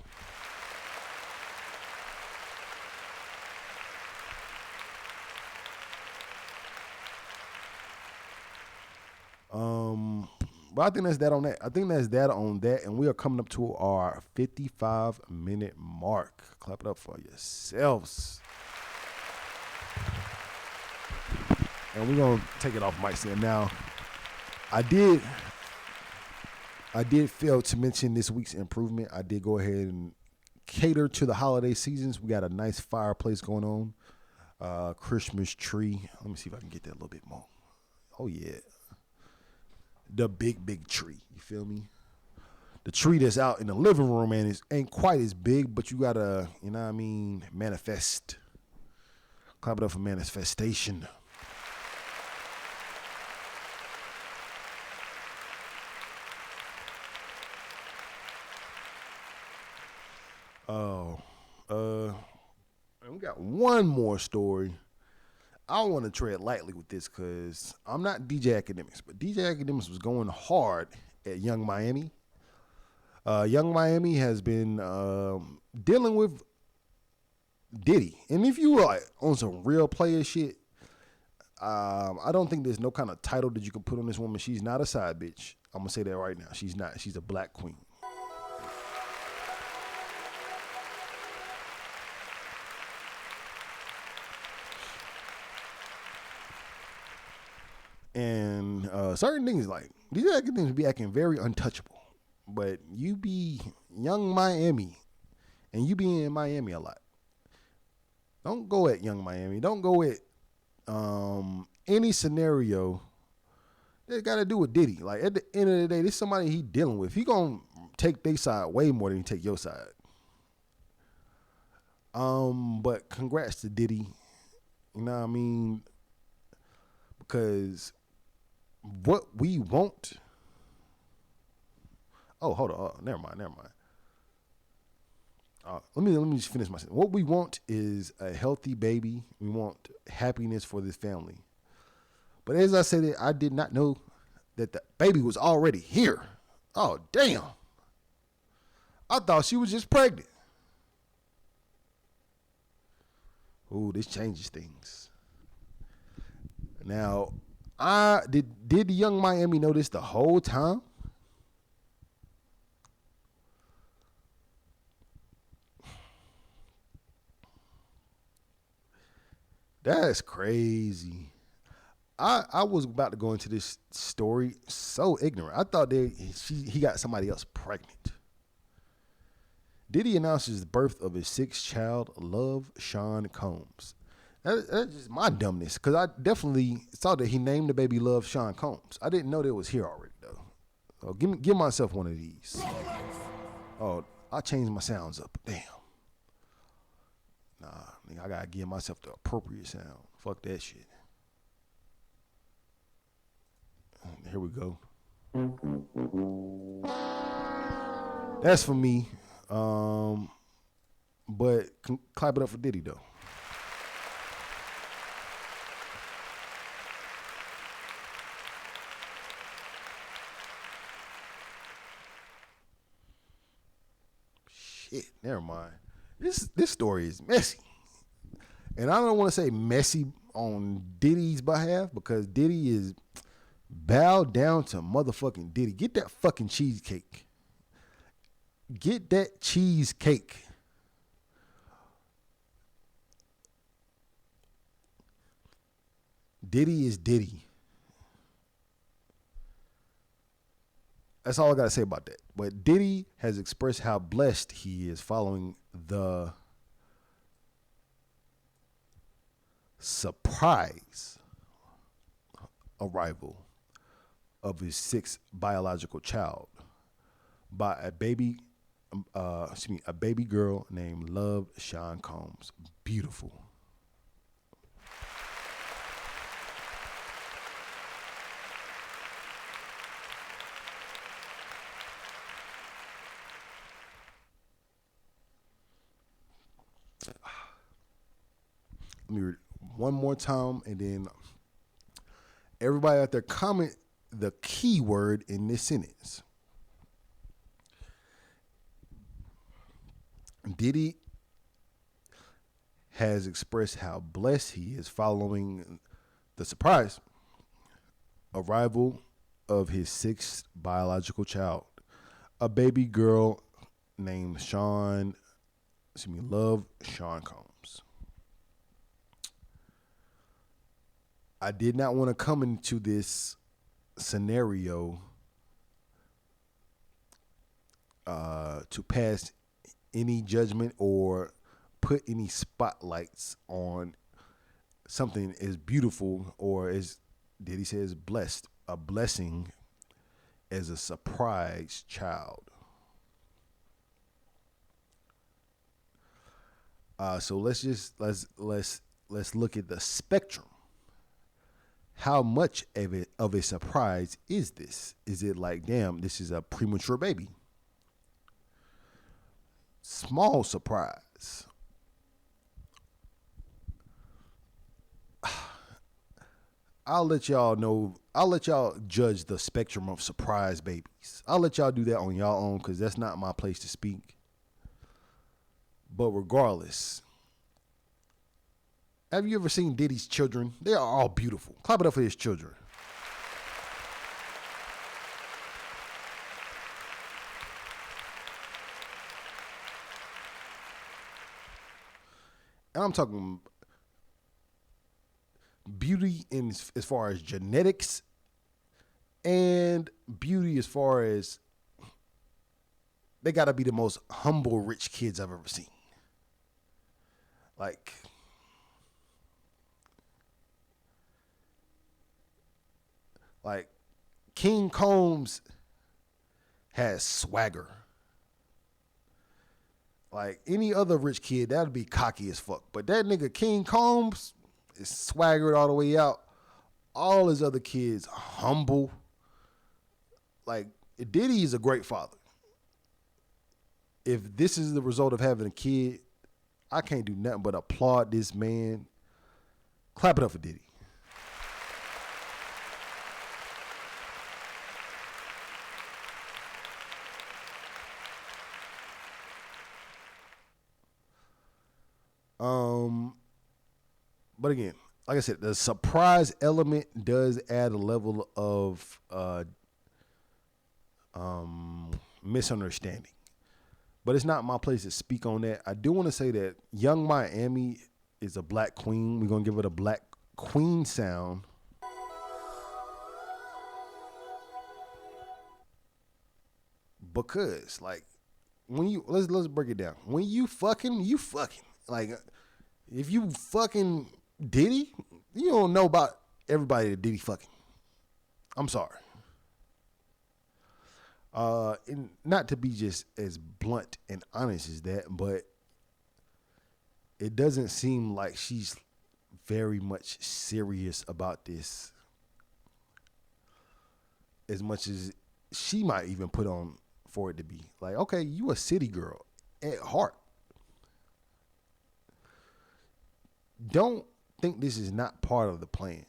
But I think that's that on that. I think that's that on that. And we are coming up to our 55-minute mark. Clap it up for yourselves. And we're going to take it off mic stand. Now, I did fail to mention this week's improvement. I did go ahead and cater to the holiday seasons. We got a nice fireplace going on. Christmas tree. Let me see if I can get that a little bit more. Oh, yeah. The big tree. You feel me? The tree that's out in the living room, man, ain't quite as big, but you got to, you know what I mean, manifest. Clap it up for manifestation. And we got one more story. I don't want to tread lightly with this because I'm not DJ Academics, but DJ Academics was going hard at Young Miami. Young Miami has been dealing with Diddy. And if you were like on some real player shit, I don't think there's no kind of title that you can put on this woman. She's not a side bitch. I'm going to say that right now. She's not. She's a black queen. And certain things like these academics be acting very untouchable, but you be Young Miami, and you be in Miami a lot. Don't go at Young Miami. Don't go at any scenario that got to do with Diddy. Like at the end of the day, this is somebody he dealing with. He gonna take their side way more than he take your side. But congrats to Diddy. You know what I mean? Because what we want. Oh, hold on. Oh, never mind. Let me just finish my sentence. What we want is a healthy baby. We want happiness for this family. But as I said, I did not know that the baby was already here. Oh, damn. I thought she was just pregnant. Ooh, this changes things. Now, did the Young Miami know this the whole time? That's crazy. I was about to go into this story so ignorant. I thought he got somebody else pregnant. Diddy announces the birth of his sixth child, Love Sean Combs. That's just my dumbness, because I definitely saw that he named the baby Love Sean Combs. I didn't know that it was here already, though. So give myself one of these. Oh, I changed my sounds up. Damn. Nah, nigga, I gotta give myself the appropriate sound. Fuck that shit. Here we go. That's for me. But clap it up for Diddy, though. Shit, never mind. This story is messy. And I don't want to say messy on Diddy's behalf, because Diddy is bowed down to motherfucking Diddy. Get that fucking cheesecake. Get that cheesecake. Diddy is Diddy. That's all I got to say about that. But Diddy has expressed how blessed he is following the surprise arrival of his sixth biological child by a baby girl named Love Sean Combs. Beautiful. Let me read one more time, and then everybody out there comment the key word in this sentence. Diddy has expressed how blessed he is following the surprise arrival of his sixth biological child, a baby girl named Love Sean Combs. I did not want to come into this scenario to pass any judgment or put any spotlights on something as beautiful or as Diddy says blessed, a blessing as a surprise child. So let's look at the spectrum. How much of a surprise is this? Is it like, damn, this is a premature baby? Small surprise. I'll let y'all know. I'll let y'all judge the spectrum of surprise babies. I'll let y'all do that on y'all own because that's not my place to speak. But regardless, have you ever seen Diddy's children? They are all beautiful. Clap it up for his children. And I'm talking beauty in as far as genetics and beauty as far as they got to be the most humble rich kids I've ever seen. Like King Combs has swagger. Like any other rich kid, that'd be cocky as fuck. But that nigga King Combs is swaggered all the way out. All his other kids humble. Like Diddy is a great father. If this is the result of having a kid, I can't do nothing but applaud this man. Clap it up for Diddy. But again, like I said, the surprise element does add a level of misunderstanding. But it's not my place to speak on that. I do want to say that Young Miami is a black queen. We're going to give it a black queen sound. Because, like, when you, let's break it down. When you fucking. Like, if you fucking Diddy, you don't know about everybody that Diddy fucking. I'm sorry. And not to be just as blunt and honest as that, but it doesn't seem like she's very much serious about this as much as she might even put on for it to be. Like, okay, you a city girl at heart. Don't think this is not part of the plan.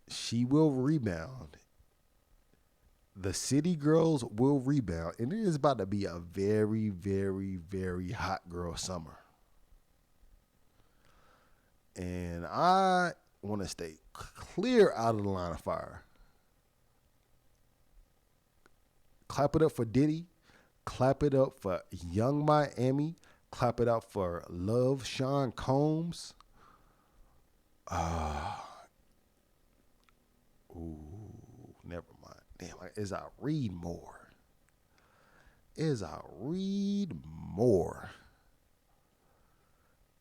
She will rebound. The city girls will rebound. And it is about to be a very, very, very hot girl summer. And I want to stay clear out of the line of fire. Clap it up for Diddy. Clap it up for Young Miami. Clap it up for Love Sean Combs. Never mind. Damn, as I read more.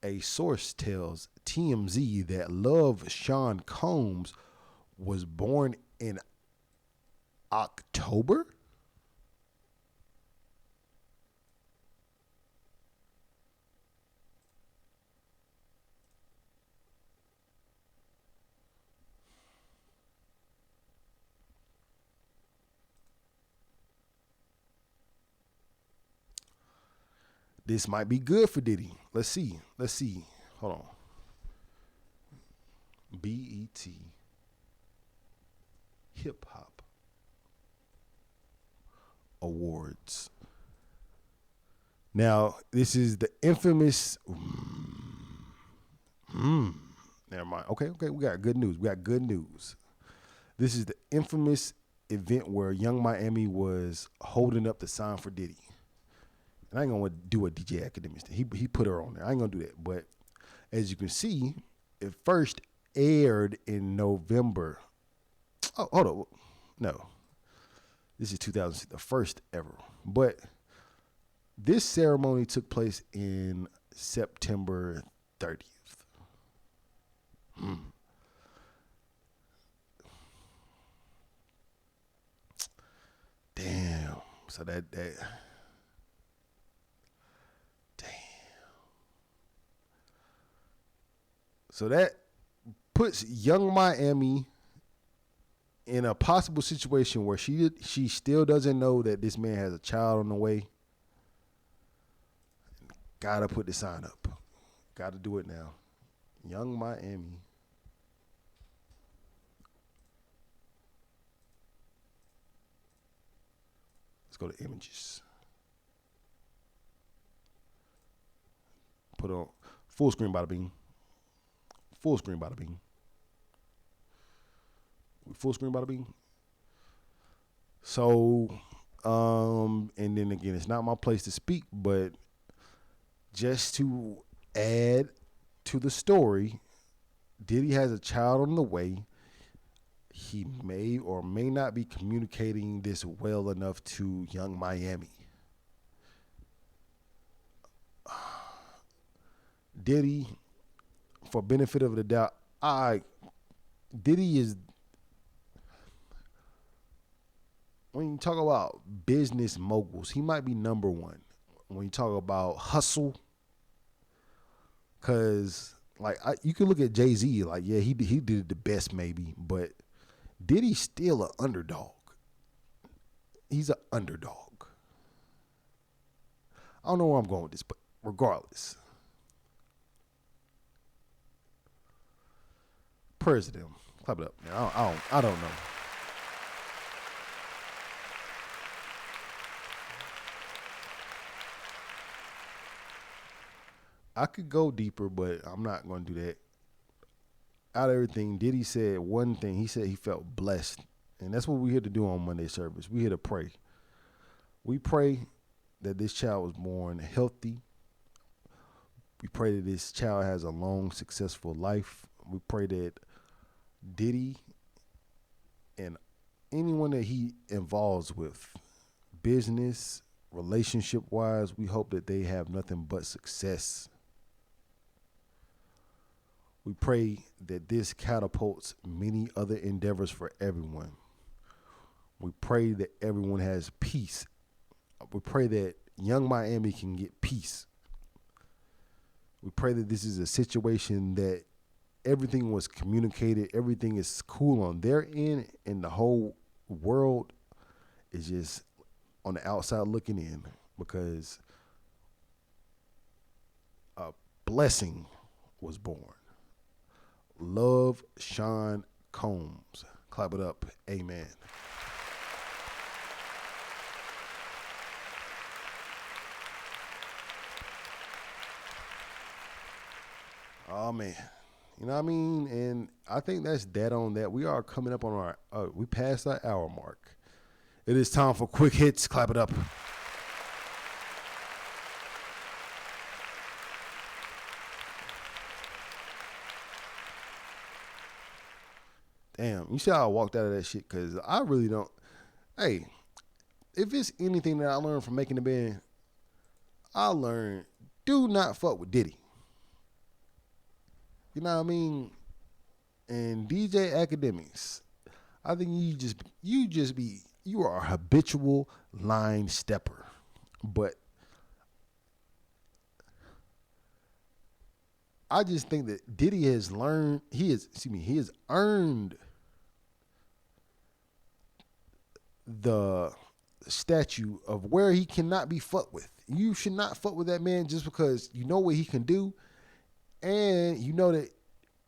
A source tells TMZ that Love Sean Combs was born in October. This might be good for Diddy. Let's see. Hold on. BET Hip Hop Awards. Now, this is the infamous. Now, Never mind. Okay, we got good news. This is the infamous event where Young Miami was holding up the sign for Diddy. And I ain't gonna do what DJ Academics did. He put her on there. I ain't gonna do that. But as you can see, it first aired in November. Oh, hold on. No. This is 2006, the first ever. But this ceremony took place in September 30th. Damn. So that damn. So that puts Young Miami in a possible situation where she still doesn't know that this man has a child on the way. Gotta put the sign up. Gotta do it now. Young Miami. Let's go to images. Put on full screen, bada bing. Full screen, bada bing. Full screen, bada bing. So, and then again, it's not my place to speak, but just to add to the story, Diddy has a child on the way. He may or may not be communicating this well enough to Young Miami. Diddy, for benefit of the doubt, Diddy is, when you talk about business moguls, he might be number one. When you talk about hustle, because like you can look at Jay-Z, like yeah, he did it the best maybe, but Diddy's still an underdog. He's an underdog. I don't know where I'm going with this, but regardless. President, clap it up. Man. I don't know. I could go deeper, but I'm not going to do that. Out of everything, Diddy said one thing. He said he felt blessed. And that's what we're here to do on Monday service. We're here to pray. We pray that this child was born healthy. We pray that this child has a long, successful life. We pray that Diddy and anyone that he involves with, business, relationship-wise, we hope that they have nothing but success. We pray that this catapults many other endeavors for everyone. We pray that everyone has peace. We pray that Young Miami can get peace. We pray that this is a situation that everything was communicated, everything is cool on their end, and the whole world is just on the outside looking in, because a blessing was born. Love, Sean Combs. Clap it up. Amen. Oh, man. You know what I mean? And I think that's dead on that. We are coming up on our, we passed our hour mark. It is time for quick hits. Clap it up. Damn, you see how I walked out of that shit? Because I really don't. Hey, if it's anything that I learned from making the band, I learned do not fuck with Diddy. You know what I mean? And DJ Academics, I think you are a habitual line stepper. But I just think that Diddy has learned, he has earned the statue of where he cannot be fucked with. You should not fuck with that man just because you know what he can do, and you know that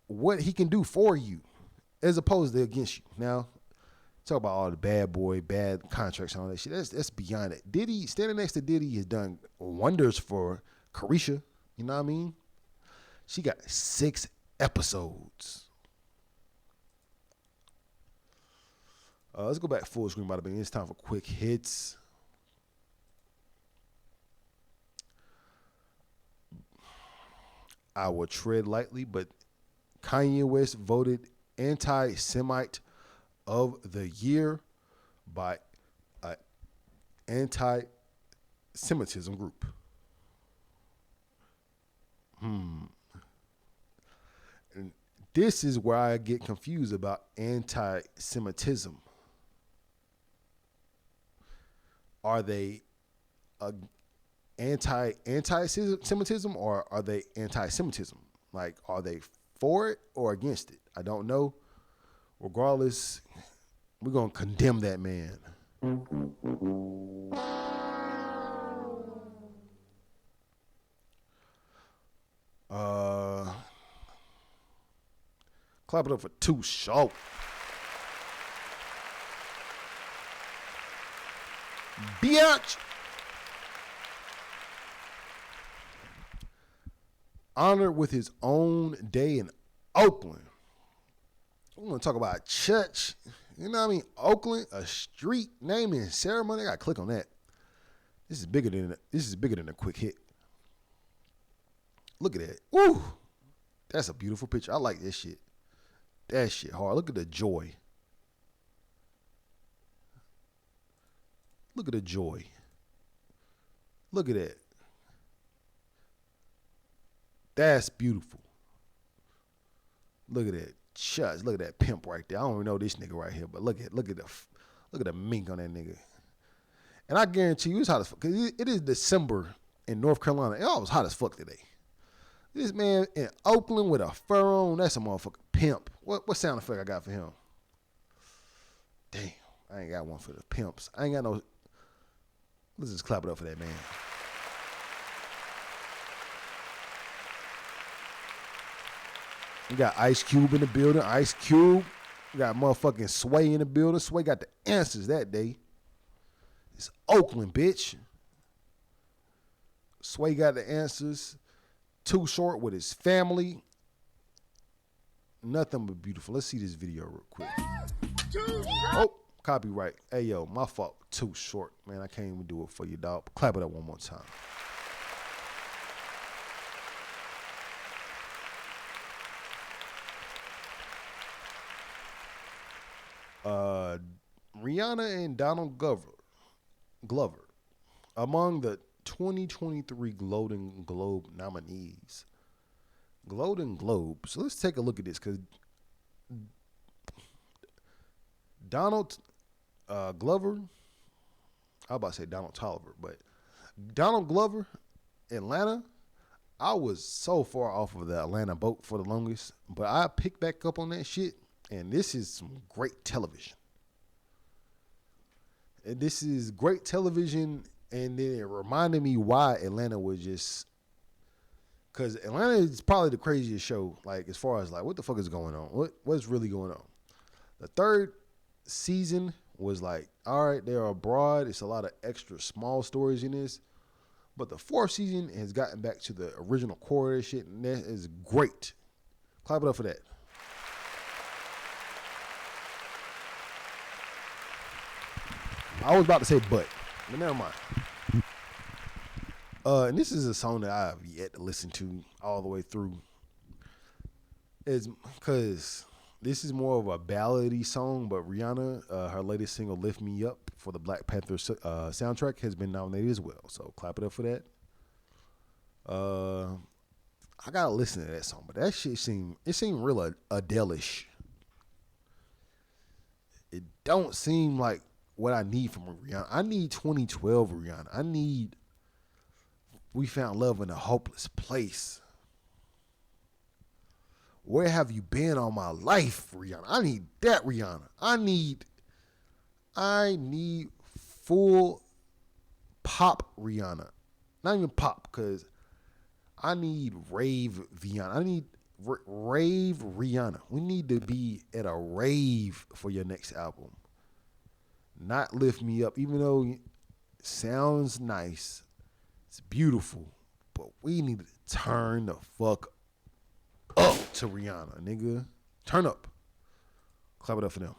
what he can do for you as opposed to against you. Now, talk about all the bad contracts and all that shit. That's beyond it. Diddy, standing next to Diddy has done wonders for Carisha. You know what I mean? She got 6 episodes. Let's go back full screen, bada bing. It's time for quick hits. I will tread lightly, but Kanye West voted anti-Semite of the year by an anti-Semitism group. And this is where I get confused about anti-Semitism. Are they anti-Semitism or are they anti-Semitism? Like, are they for it or against it? I don't know. Regardless, we're going to condemn that man. Clap it up for Too Short. Bitch. Honored with his own day in Oakland. We're going to talk about church. You know what I mean? Oakland, a street naming ceremony. I got to click on that. This is bigger than a quick hit. Look at that. Woo! That's a beautiful picture. I like this shit. That shit hard. Look at the joy. Look at the joy. Look at that. That's beautiful. Look at that. Shucks. Look at that pimp right there. I don't even know this nigga right here, but look at the mink on that nigga. And I guarantee you it's hot as fuck. Cause it is December in North Carolina. It was hot as fuck today. This man in Oakland with a fur on, that's a motherfucking pimp. What sound effect I got for him? Damn, I ain't got one for the pimps. I ain't got no. Let's just clap it up for that man. We got Ice Cube in the building. Ice Cube. We got motherfucking Sway in the building. Sway got the answers that day. It's Oakland, bitch. Sway got the answers. Too Short with his family. Nothing but beautiful. Let's see this video real quick. Oh, copyright. Hey, yo, my fault. Too Short. Man, I can't even do it for you, dog. Clap it up one more time. Rihanna and Donald Glover among the 2023 Golden Globe nominees. Golden Globe. So let's take a look at this because Donald Glover, I was about to say Donald Tolliver, but Donald Glover, Atlanta, I was so far off of the Atlanta boat for the longest, but I picked back up on that shit, and this is some great television. And this is great television, and then it reminded me why Atlanta was just, because Atlanta is probably the craziest show, like as far as like what the fuck is going on, what's really going on. The third season was like, all right, they're abroad, it's a lot of extra small stories in this, but the fourth season has gotten back to the original core of this shit, and that is great. Clap it up for that. I was about to say but never mind. And this is a song that I have yet to listen to all the way through. It's because this is more of a ballady song, but Rihanna, her latest single, Lift Me Up, for the Black Panther soundtrack, has been nominated as well. So clap it up for that. I gotta listen to that song, but that shit seemed real Adele-ish. It don't seem like what I need from Rihanna. I need 2012 Rihanna. I need We Found Love in a Hopeless Place. Where have you been all my life, Rihanna? I need that Rihanna. I need full pop Rihanna. Not even pop, because I need rave Rihanna. I need rave Rihanna. We need to be at a rave for your next album. Not Lift Me Up, even though it sounds nice. It's beautiful, but we need to turn the fuck up to Rihanna, nigga. Turn up. Clap it up for them.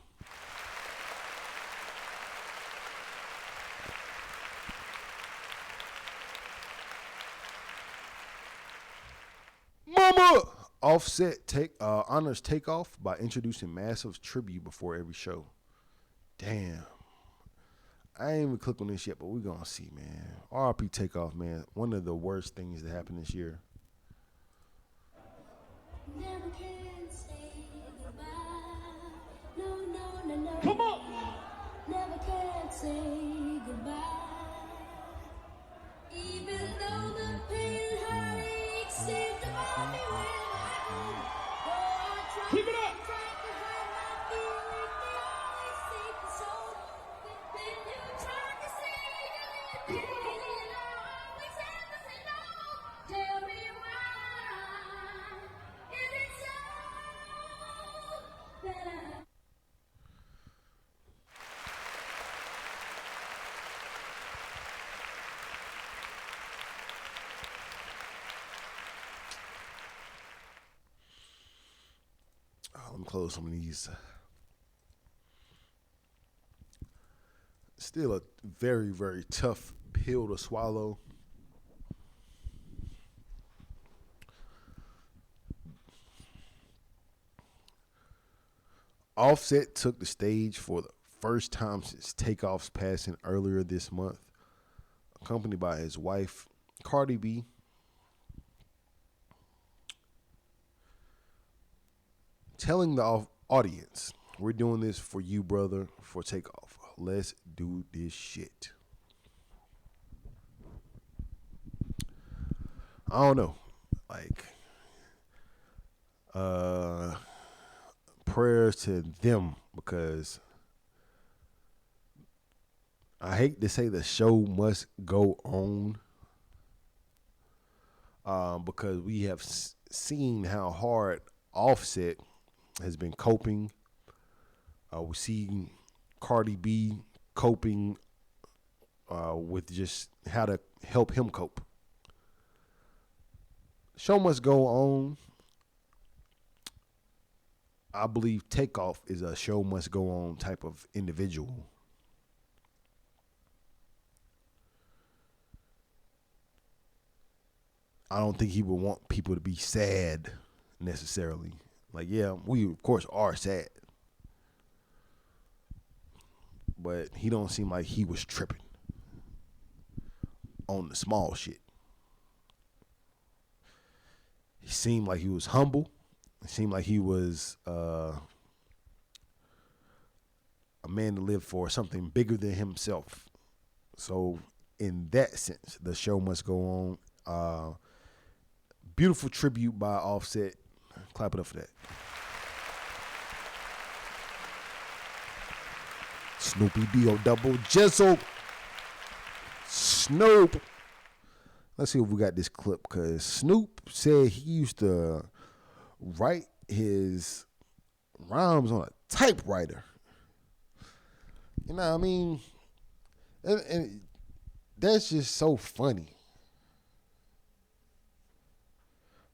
Mama! Offset honors Takeoff by introducing massive tribute before every show. Damn. I ain't even clicked on this yet, but we're going to see, man. RIP Takeoff, man. One of the worst things that happened this year. Never can say goodbye. No. Come on. Never can say goodbye. Even though the pain and heartache seem to bother me when I go. Oh, I try. Keep it up. Try to hide my feelings. They always take the soul. Then you try to say you're leaving, and I always have to say no. Tell me why. Is it so that I Let me close some of these. Still a very, very tough pill to swallow. Offset took the stage for the first time since Takeoff's passing earlier this month, accompanied by his wife, Cardi B. Telling the audience, we're doing this for you, brother, for Takeoff. Let's do this shit. I don't know. Like, prayers to them, because I hate to say the show must go on, because we have seen how hard Offset has been coping. We see Cardi B coping with just how to help him cope. Show must go on. I believe Takeoff is a show must go on type of individual. I don't think he would want people to be sad necessarily. Like, yeah, we of course are sad, but he don't seem like he was tripping on the small shit. He seemed like he was humble. It seemed like he was a man to live for, something bigger than himself. So in that sense, the show must go on. Beautiful tribute by Offset. Clap it up for that. Snoopy D-O double jizzle. Snoop. Let's see if we got this clip, because Snoop said he used to write his rhymes on a typewriter. You know what I mean? And that's just so funny.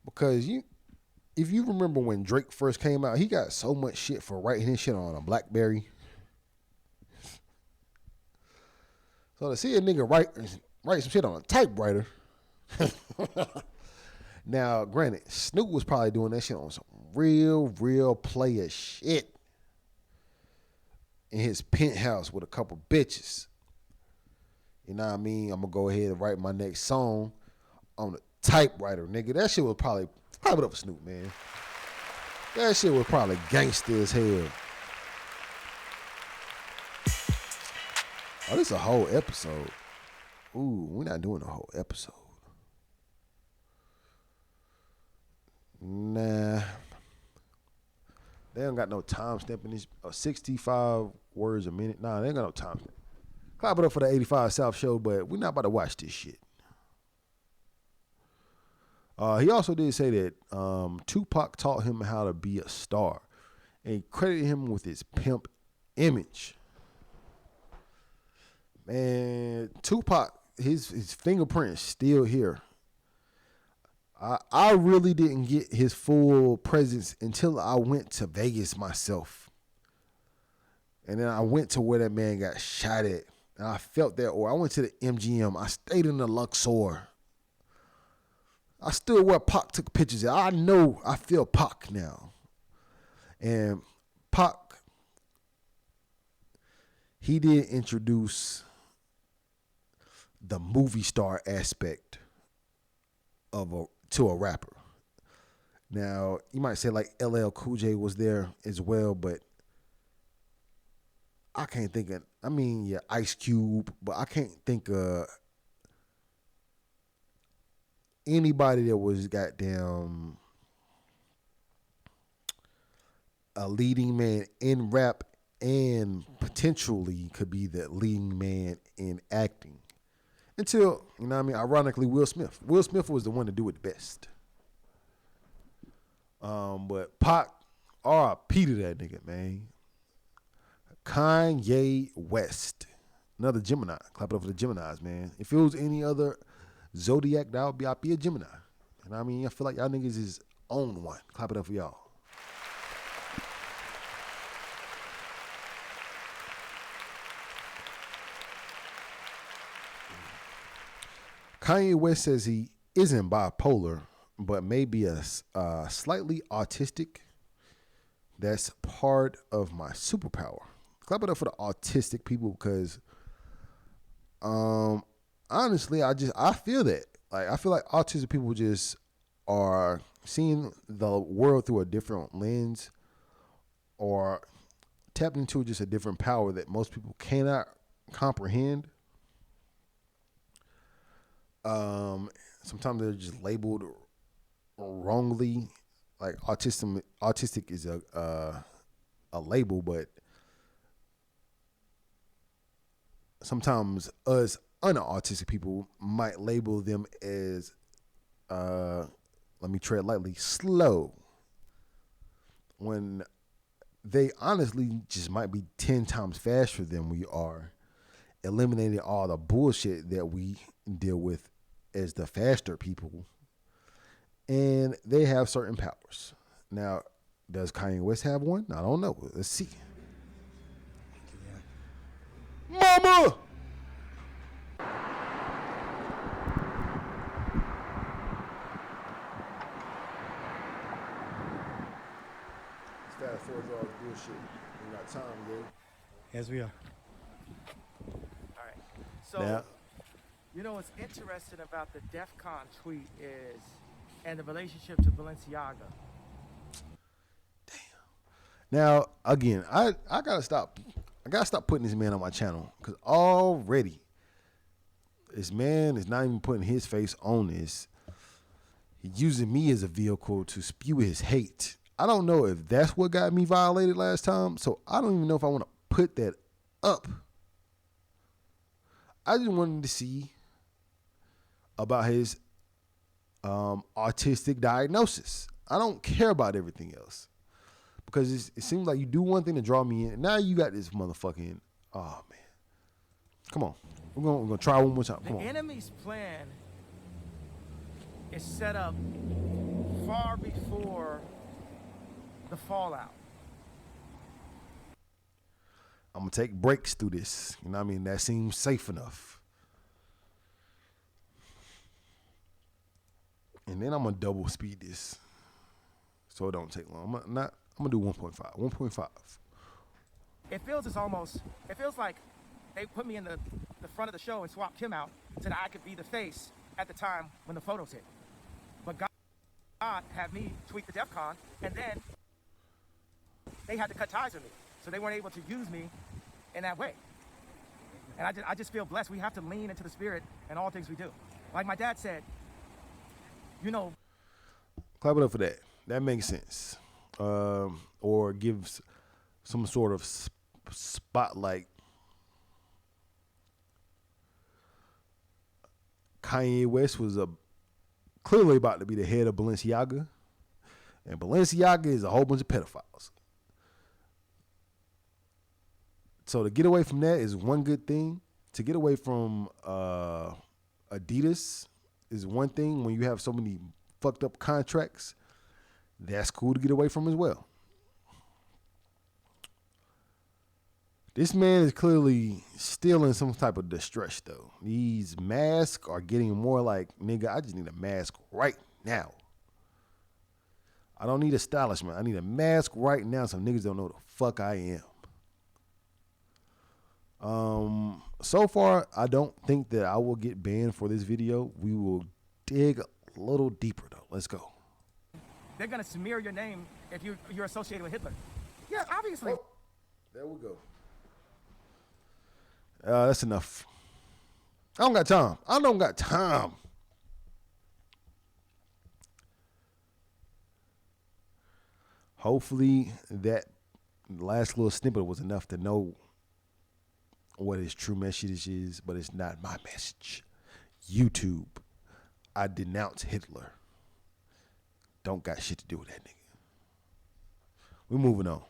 Because if you remember when Drake first came out, he got so much shit for writing his shit on a BlackBerry. So to see a nigga write some shit on a typewriter. Now, granted, Snoop was probably doing that shit on some real player shit in his penthouse with a couple bitches. You know what I mean? I'm gonna go ahead and write my next song on a typewriter, nigga. That shit was probably, clap it up for Snoop, man. That shit was probably gangster as hell. Oh, this is a whole episode. Ooh, we're not doing a whole episode. Nah. They don't got no timestamp in this. 65 words a minute. Nah, they ain't got no timestamp. Clap it up for the 85 South show, but we're not about to watch this shit. He also did say that Tupac taught him how to be a star and credited him with his pimp image. Man, Tupac, his fingerprint is still here. I really didn't get his full presence until I went to Vegas myself. And then I went to where that man got shot at. And I felt that, or I went to the MGM. I stayed in the Luxor. I stood where Pac took pictures at. I know I feel Pac now. And Pac, he did introduce the movie star aspect to a rapper. Now, you might say like LL Cool J was there as well, but I can't think of, Ice Cube, but I can't think of anybody that was goddamn a leading man in rap and potentially could be the leading man in acting. Until, ironically, Will Smith. Will Smith was the one to do it best. But Pac, R.I.P. to that nigga, man. Kanye West. Another Gemini. Clap it up for the Geminis, man. If it was any other zodiac, I'd be a Gemini. And I feel like y'all niggas is on one. Clap it up for y'all. Kanye West says he isn't bipolar, but maybe a slightly autistic. That's part of my superpower. Clap it up for the autistic people because, honestly, I feel that. Like, I feel like autistic people just are seeing the world through a different lens or tapping into just a different power that most people cannot comprehend. Sometimes they're just labeled wrongly. Like autistic is a label, but sometimes us unautistic people might label them as, let me tread lightly, slow. When they honestly just might be 10 times faster than we are, eliminating all the bullshit that we deal with as the faster people. And they have certain powers. Now, does Kanye West have one? I don't know. Let's see. Mama! Fast forward all the bullshit. We got time, yo. Yes, we are. All right. So, now, what's interesting about the DEF CON tweet is, and the relationship to Balenciaga. Now, again, I gotta stop. I gotta stop putting this man on my channel because already this man is not even putting his face on this. He's using me as a vehicle to spew his hate. I don't know if that's what got me violated last time, so I don't even know if I want to put that up. I just wanted to see about his autistic diagnosis. I don't care about everything else because it seems like you do one thing to draw me in, and now you got this motherfucking, oh man, come on, we're gonna try one more time. Come on. The enemy's plan is set up far before the fallout. I'm gonna take breaks through this. That seems safe enough. And then I'm gonna double speed this so it don't take long. I'm gonna do 1.5. 1.5. It feels like they put me in the front of the show and swapped him out so that I could be the face at the time when the photos hit. But God had me tweet the DEF CON, and then they had to cut ties with me. So they weren't able to use me in that way. And I just feel blessed. We have to lean into the spirit in all things we do. Like my dad said, clap it up for that. That makes sense. Or gives some sort of spotlight. Kanye West was clearly about to be the head of Balenciaga. And Balenciaga is a whole bunch of pedophiles. So to get away from that is one good thing. To get away from Adidas is one thing when you have so many fucked up contracts, that's cool to get away from as well. This man is clearly still in some type of distress, though. These masks are getting more like, nigga, I just need a mask right now. I don't need a stylishment. I need a mask right now so niggas don't know the fuck I am. So far, I don't think that I will get banned for this video. We will dig a little deeper, though. Let's go. They're going to smear your name if you're associated with Hitler. Yeah, obviously. Oh, there we go. That's enough. I don't got time. I don't got time. Hopefully that last little snippet was enough to know what his true message is, but it's not my message. YouTube, I denounce Hitler. Don't got shit to do with that nigga. We're moving on.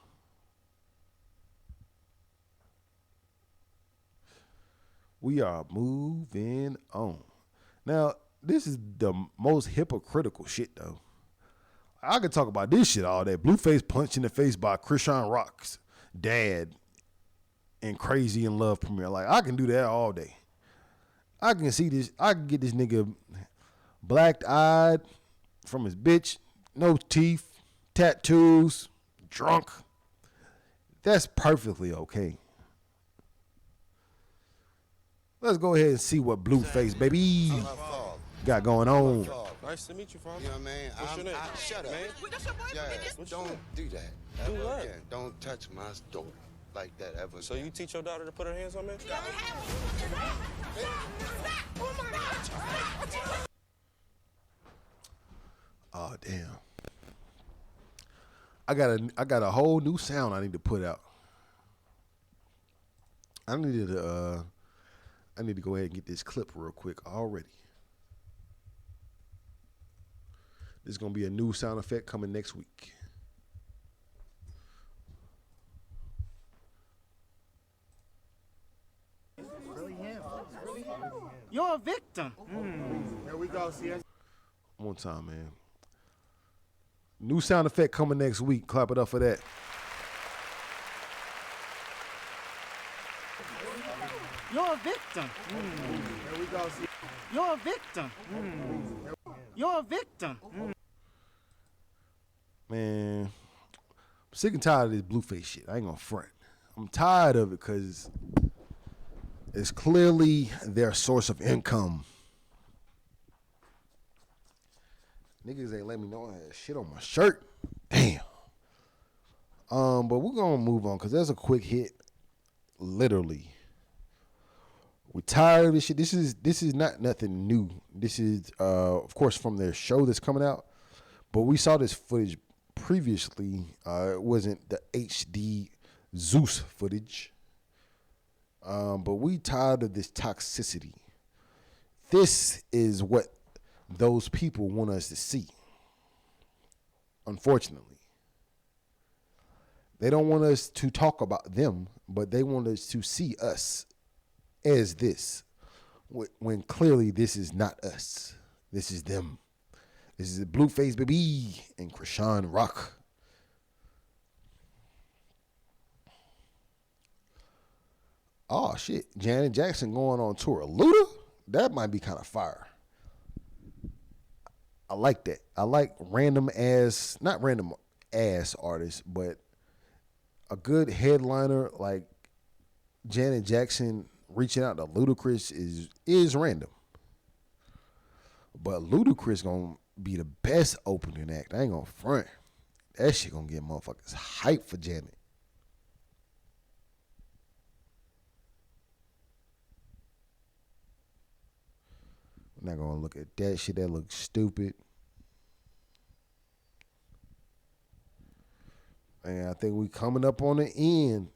We are moving on. Now, this is the most hypocritical shit, though. I could talk about this shit all day. Blueface punched in the face by Chrisean Rock's dad in Crazy in Love premiere. Like, I can do that all day. I can see this. I can get this nigga blacked-eyed from his bitch, no teeth, tattoos, drunk. That's perfectly okay. Let's go ahead and see what Blueface, baby, got going on. Nice to meet you, Father. You know what I mean? What's your name? Shut up. Man. That's your boyfriend, nigga. Don't do that. Do what? Yeah, don't touch my daughter like that ever. So you teach your daughter to put her hands on me? Oh, damn. I got a whole new sound I need to put out. I need to go ahead and get this clip real quick already. There's going to be a new sound effect coming next week. You're a victim. Here we go, CS. One time, man. New sound effect coming next week. Clap it up for that. You're a victim. Here we go, CS. You're a victim. You're a victim. Man, I'm sick and tired of this Blueface shit. I ain't gonna front. I'm tired of it because it's clearly their source of income. Niggas ain't let me know I had shit on my shirt. Damn. But we're gonna move on because there's a quick hit. Literally. We're tired of this shit. This is not nothing new. This is of course from their show that's coming out. But we saw this footage previously. It wasn't the HD Zeus footage. But we tired of this toxicity. This is what those people want us to see. Unfortunately. They don't want us to talk about them, but they want us to see us as this. When clearly this is not us. This is them. This is Blueface baby and Chrisean Rock. Oh shit, Janet Jackson going on tour. Luda? That might be kind of fire. I like that. I like not random ass artists, but a good headliner like Janet Jackson reaching out to Ludacris is random. But Ludacris gonna be the best opening act. I ain't gonna front. That shit gonna get motherfuckers hype for Janet. I'm not gonna look at that shit. That looks stupid. And I think we coming up on the end.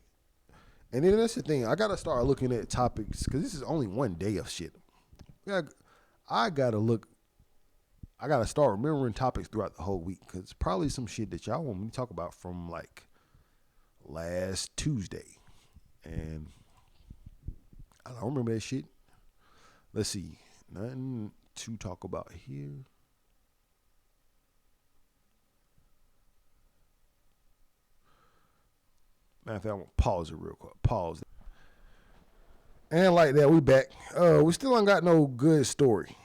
And then that's the thing. I gotta start looking at topics because this is only one day of shit. I gotta start remembering topics throughout the whole week because probably some shit that y'all want me to talk about from like last Tuesday. And I don't remember that shit. Let's see. Nothing to talk about here. Matter of fact, I'm gonna pause it real quick. Pause. And like that, we back. We still ain't got no good story.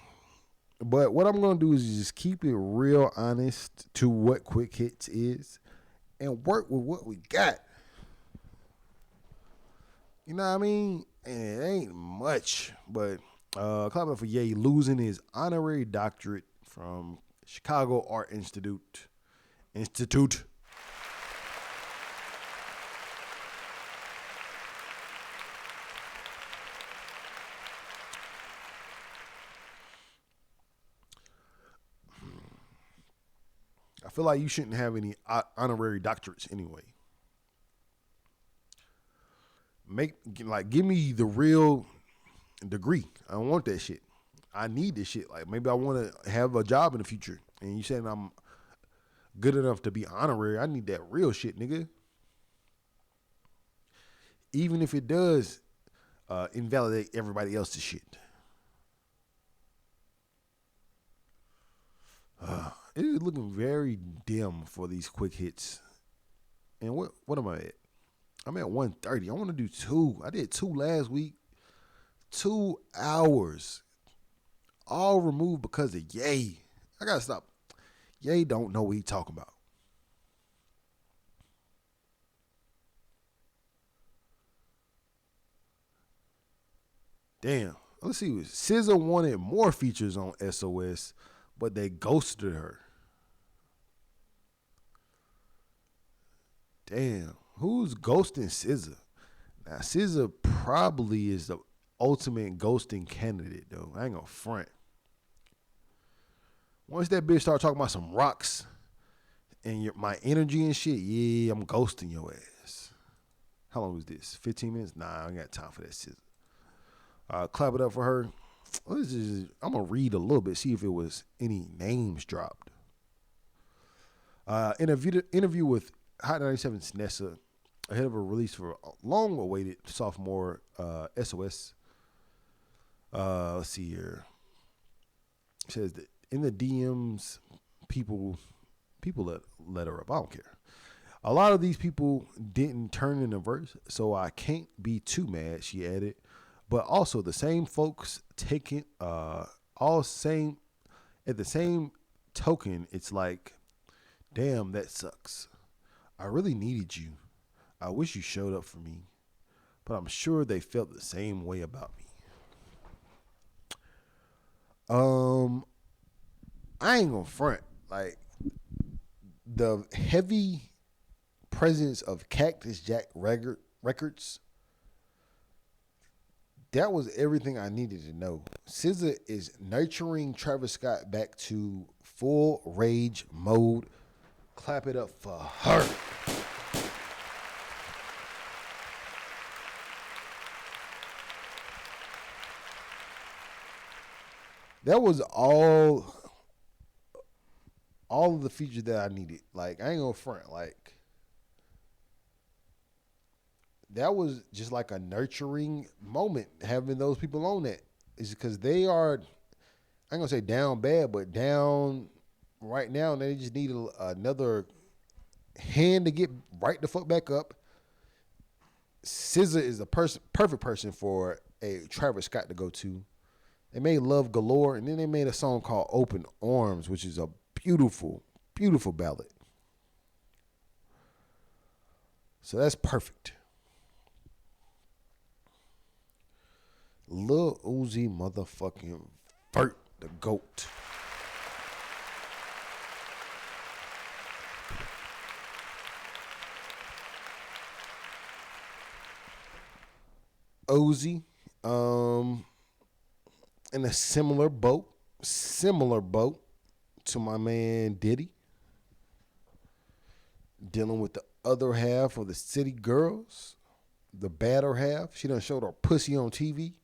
But what I'm gonna do is just keep it real honest to what Quick Hits is and work with what we got. You know what I mean? And it ain't much, but clap it up for Ye losing his honorary doctorate from Chicago Art Institute. I feel like you shouldn't have any honorary doctorates anyway. Give me the real degree. I don't want that shit. I need this shit. Like, maybe I want to have a job in the future. And you saying I'm good enough to be honorary. I need that real shit, nigga. Even if it does invalidate everybody else's shit. It is looking very dim for these quick hits. And what am I at? I'm at 130. I want to do 2. I did 2 last week. 2 hours. All removed because of Ye. I gotta stop. Ye don't know what he talking about. Damn. Let's see. SZA wanted more features on SOS, but they ghosted her. Damn. Who's ghosting SZA? Now, SZA probably is the ultimate ghosting candidate, though. I ain't gonna front. Once that bitch start talking about some rocks and my energy and shit, yeah, I'm ghosting your ass. How long was this? 15 minutes? Nah, I ain't got time for that SZA. Clap it up for her. I'm going to read a little bit, see if it was any names dropped. Interview with Hot 97's Nessa ahead of a release for a long-awaited sophomore SOS. Let's see here. It says that in the DMs, people let her up. I don't care. A lot of these people didn't turn in a verse, so I can't be too mad, she added. But also the same folks taking at the same token, it's like, damn, that sucks. I really needed you. I wish you showed up for me. But I'm sure they felt the same way about me. I ain't gonna front. Like, the heavy presence of Cactus Jack Records, that was everything I needed to know. SZA is nurturing Travis Scott back to full rage mode. Clap it up for her. That was all of the features that I needed. Like, I ain't gonna front. Like, that was just like a nurturing moment, having those people on that. It's because they are, I ain't gonna say down bad, but down right now, and they just need another hand to get right the fuck back up. SZA is the perfect person for a Travis Scott to go to. They made Love Galore, and then they made a song called Open Arms, which is a beautiful, beautiful ballad. So that's perfect. Lil Uzi motherfucking Vert, the GOAT. Uzi, in a similar boat to my man Diddy, dealing with the other half of the city girls, the badder half. She done showed her pussy on TV.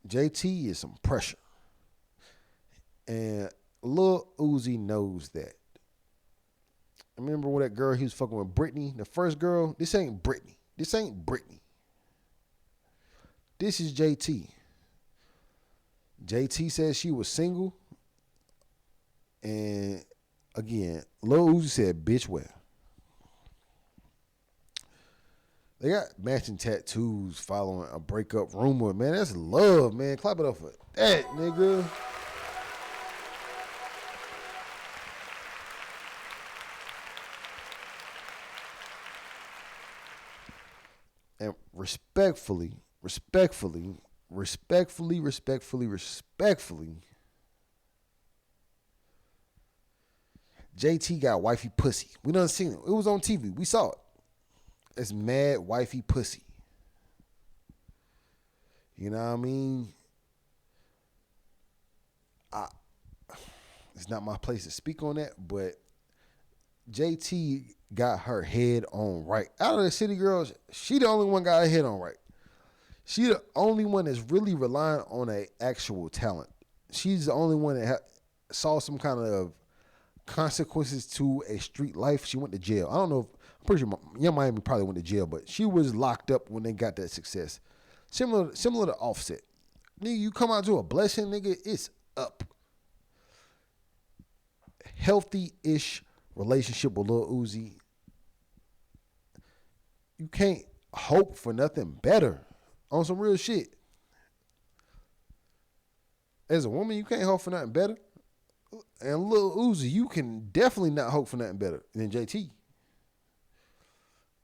JT is some pressure. And Lil Uzi knows that. I remember when that girl he was fucking with Britney, the first girl, this ain't Britney. This ain't Britney. This is JT. JT said she was single. And again, Lil Uzi said, bitch, well. They got matching tattoos following a breakup rumor. Man, that's love, man. Clap it up for that, nigga. And respectfully, JT got wifey pussy. We done seen it. It was on TV. We saw it. It's mad wifey pussy. You know what I mean? It's not my place to speak on that, but JT got her head on right. Out of the city girls, she the only one got her head on right. She the only one that's really relying on a actual talent. She's the only one that saw some kind of consequences to a street life. She went to jail. I don't know if, I'm pretty sure Young Miami probably went to jail, but she was locked up when they got that success. Similar to Offset. Nigga, you come out to a blessing, nigga, it's up. Healthy-ish relationship with Lil Uzi. You can't hope for nothing better. On some real shit. As a woman, you can't hope for nothing better. And Lil Uzi, you can definitely not hope for nothing better than JT.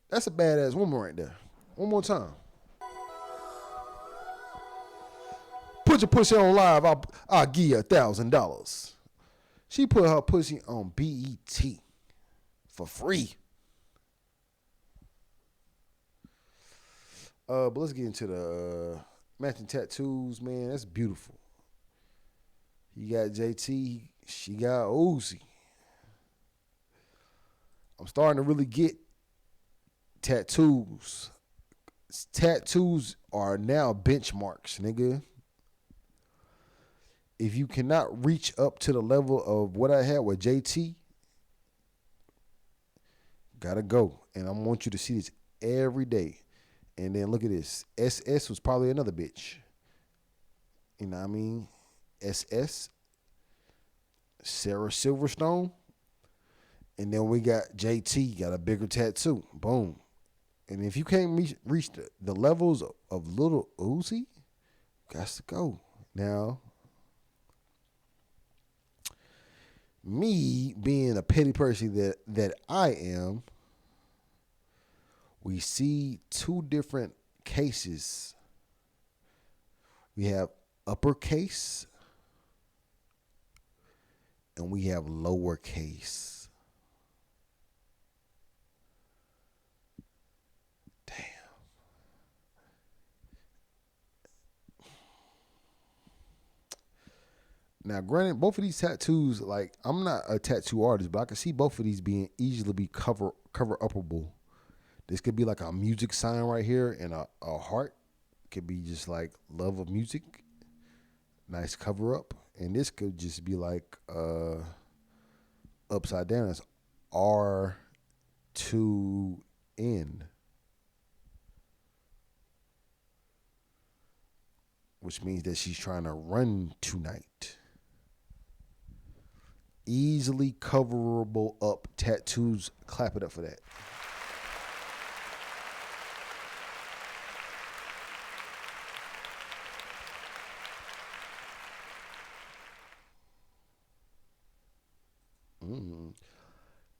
That's a badass woman right there. One more time. Put your pussy on live, I'll give you $1,000. She put her pussy on BET for free. But let's get into the matching tattoos, man. That's beautiful. You got JT, she got Uzi. I'm starting to really get tattoos. Tattoos are now benchmarks, nigga. If you cannot reach up to the level of what I had with JT, gotta go. And I want you to see this every day. And then look at this. SS was probably another bitch. You know what I mean? SS, Sarah Silverstone. And then we got JT, got a bigger tattoo. Boom. And if you can't reach the levels of Little Uzi, got to go. Now, me being a petty person that I am, we see two different cases. We have uppercase and we have lowercase. Damn. Now, granted, both of these tattoos, like, I'm not a tattoo artist, but I can see both of these being easily be cover upable. This could be like a music sign right here and a heart. Could be just like love of music. Nice cover up. And this could just be like upside down. It's R2N. Which means that she's trying to run tonight. Easily coverable up tattoos. Clap it up for that.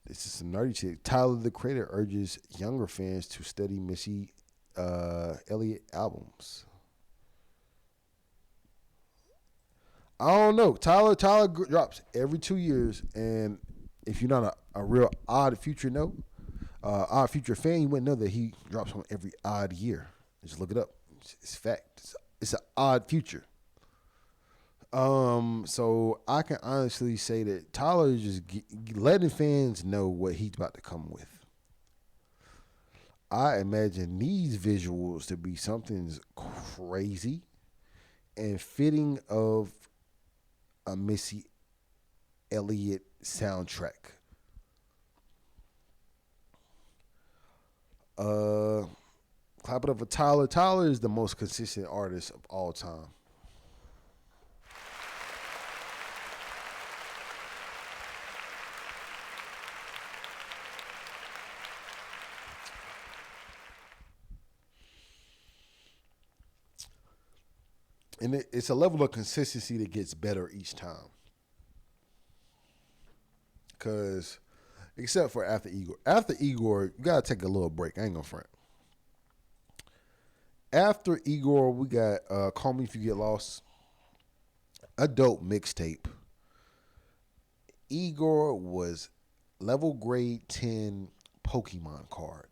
This is some nerdy shit. Tyler, the Creator, urges younger fans to study Missy Elliott albums. I don't know. Tyler drops every 2 years, and if you're not a real Odd Future Odd Future fan, you wouldn't know that he drops one every odd year. Just look it up. It's fact. It's an odd future. So I can honestly say that Tyler is just letting fans know what he's about to come with. I imagine these visuals to be something crazy and fitting of a Missy Elliott soundtrack. Clap it up for Tyler. Tyler is the most consistent artist of all time. And it's a level of consistency that gets better each time. Because, except for after Igor, you got to take a little break. I ain't going to front. After Igor, we got Call Me If You Get Lost. A dope mixtape. Igor was level grade 10 Pokemon card.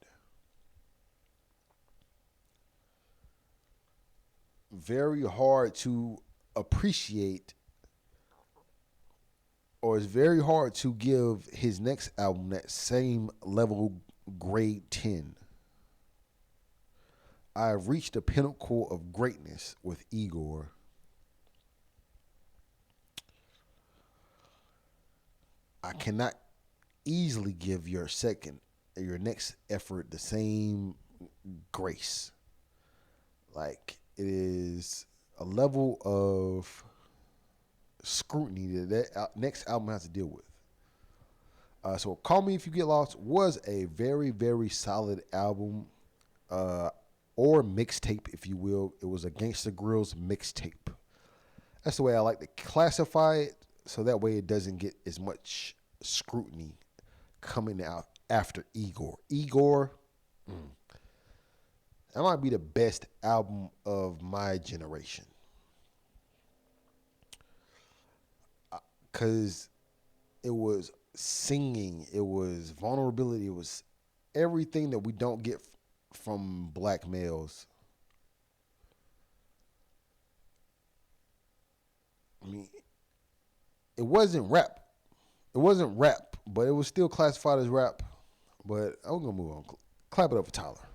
Very hard to appreciate, or it's very hard to give his next album that same level grade 10. I've reached the pinnacle of greatness with Igor. I cannot easily give your next effort the same grace. Like, it is a level of scrutiny that next album has to deal with. So Call Me If You Get Lost was a very, very solid album, or mixtape, if you will. It was a Gangsta Grillz mixtape. That's the way I like to classify it, so that way it doesn't get as much scrutiny coming out after Igor. That might be the best album of my generation. Because it was singing, it was vulnerability, it was everything that we don't get from black males. I mean, it wasn't rap. But it was still classified as rap. But I'm going to move on. Clap it up for Tyler.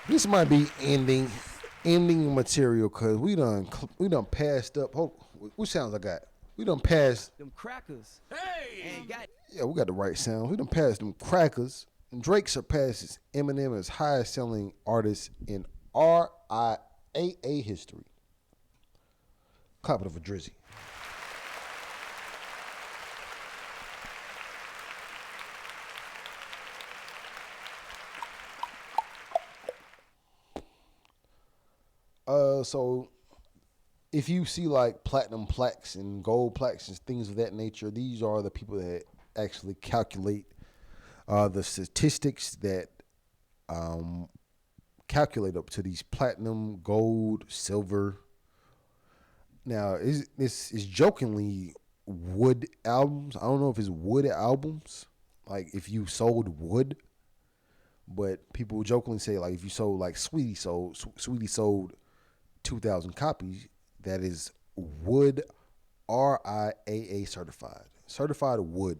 This might be ending material because we done passed up. What sounds I got? We done passed them crackers. Hey! Yeah, we got the right sound. We done passed them crackers. And Drake surpasses Eminem as highest selling artist in RIAA history. Clap it up for Drizzy. So if you see like platinum plaques and gold plaques and things of that nature, these are the people that actually calculate the statistics that calculate up to these platinum, gold, silver. Now, this is jokingly wood albums. I don't know if it's wood albums, like if you sold wood, but people jokingly say like if you sold like Sweetie sold 2,000 copies, that is wood, RIAA certified wood.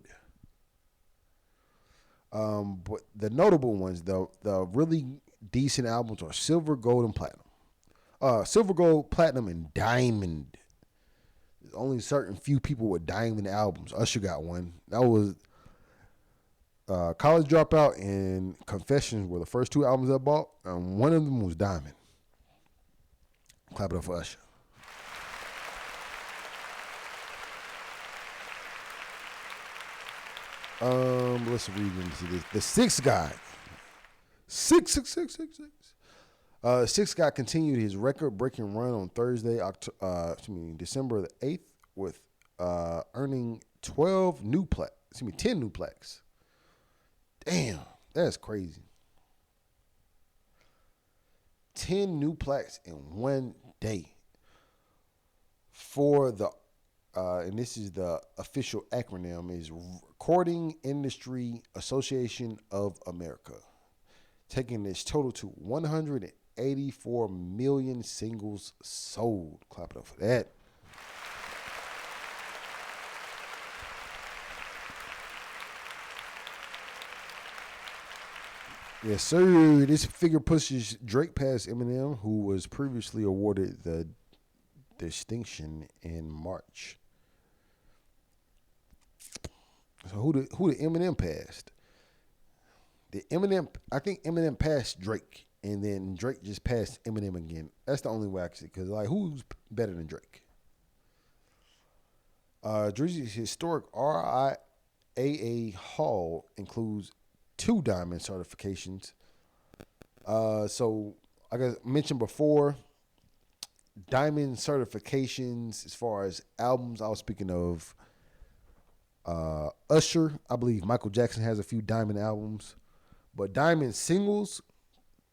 But the notable ones, the really decent albums are silver, gold, and platinum. Silver, gold, platinum, and diamond. There's only certain few people with diamond albums. Usher got one. That was College Dropout and Confessions were the first two albums I bought, and one of them was diamond. Clap it up for Usher. Let's read into this. The Sixth Guy. Six. Sixth Guy continued his record-breaking run on Thursday, December the 8th, with earning 10 new plaques. Damn, that's crazy. 10 new plaques in one day for the and this is the official acronym, is Recording Industry Association of America, taking this total to 184 million singles sold. Clap it up for that. Yes, sir. This figure pushes Drake past Eminem, who was previously awarded the distinction in March. So who did Eminem passed? I think Eminem passed Drake, and then Drake just passed Eminem again. That's the only way I can see, because like, who's better than Drake? Drizzy's historic RIAA haul includes 2 diamond certifications. So like I mentioned before, diamond certifications as far as albums, I was speaking of Usher. I believe Michael Jackson has a few diamond albums. But diamond singles,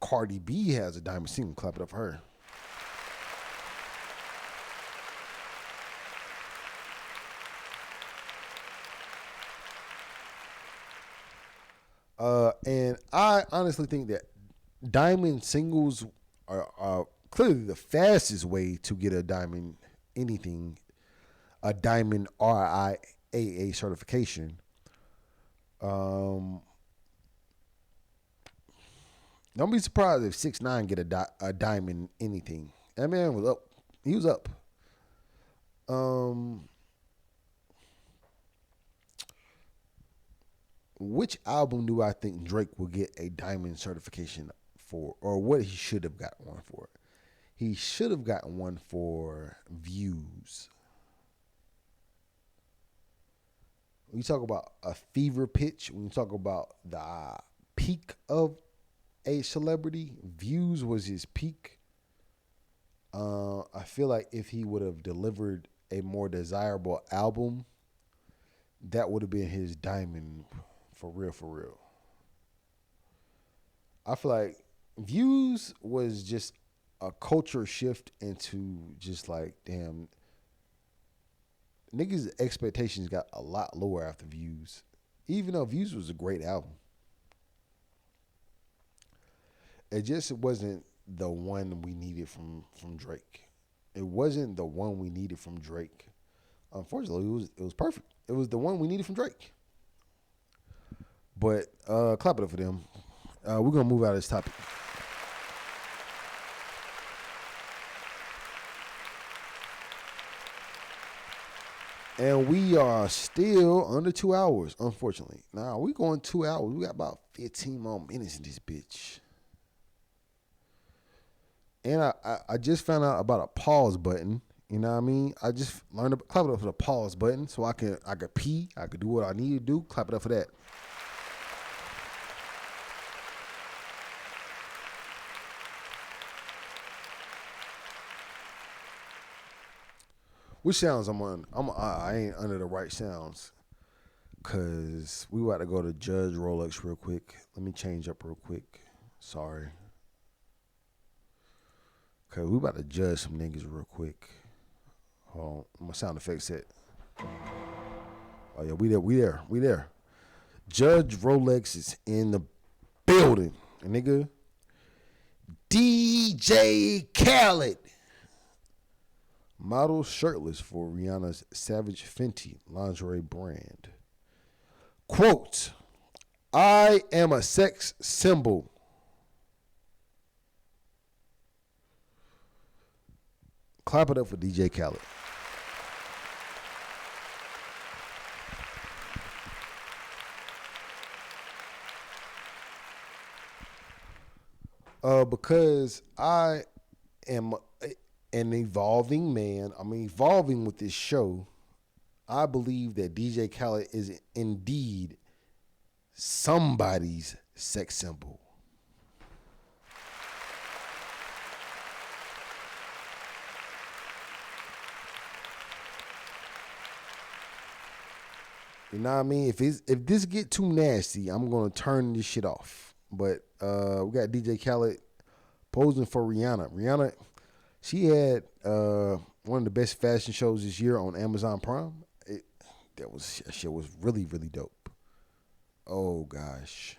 Cardi B has a diamond single. Clap it up for her. And I honestly think that diamond singles are clearly the fastest way to get a diamond anything, a diamond RIAA certification. Don't be surprised if 6ix9ine get a diamond anything. That man was up. He was up. Which album do I think Drake will get a diamond certification for, or what he should have gotten one for? He should have gotten one for Views. When you talk about a fever pitch, when you talk about the peak of a celebrity, Views was his peak. I feel like if he would have delivered a more desirable album, that would have been his diamond for real, for real. I feel like Views was just a culture shift into just like, damn, niggas' expectations got a lot lower after Views. Even though Views was a great album. It just wasn't the one we needed from Drake. It wasn't the one we needed from Drake. Unfortunately, it was perfect. It was the one we needed from Drake. But clap it up for them. We're gonna move out of this topic. And we are still under 2 hours, unfortunately. Now we going 2 hours. We got about 15 more minutes in this bitch. And I just found out about a pause button. You know what I mean? I just learned to clap it up for the pause button so I could pee. I could do what I need to do. Clap it up for that. Which sounds I'm on? I ain't under the right sounds. Cause we about to go to Judge Rolex real quick. Let me change up real quick. Sorry. Cause we about to judge some niggas real quick. Hold on, my sound effects set. Oh yeah, we there. Judge Rolex is in the building, nigga. DJ Khaled. Model shirtless for Rihanna's Savage Fenty lingerie brand. Quote, I am a sex symbol. Clap it up for DJ Khaled. Because I am an evolving man. I'm evolving with this show. I believe that DJ Khaled is indeed somebody's sex symbol. You know what I mean? If this get too nasty, I'm gonna turn this shit off. But we got DJ Khaled posing for Rihanna. Rihanna, she had one of the best fashion shows this year on Amazon Prime. That shit was really, really dope. Oh gosh.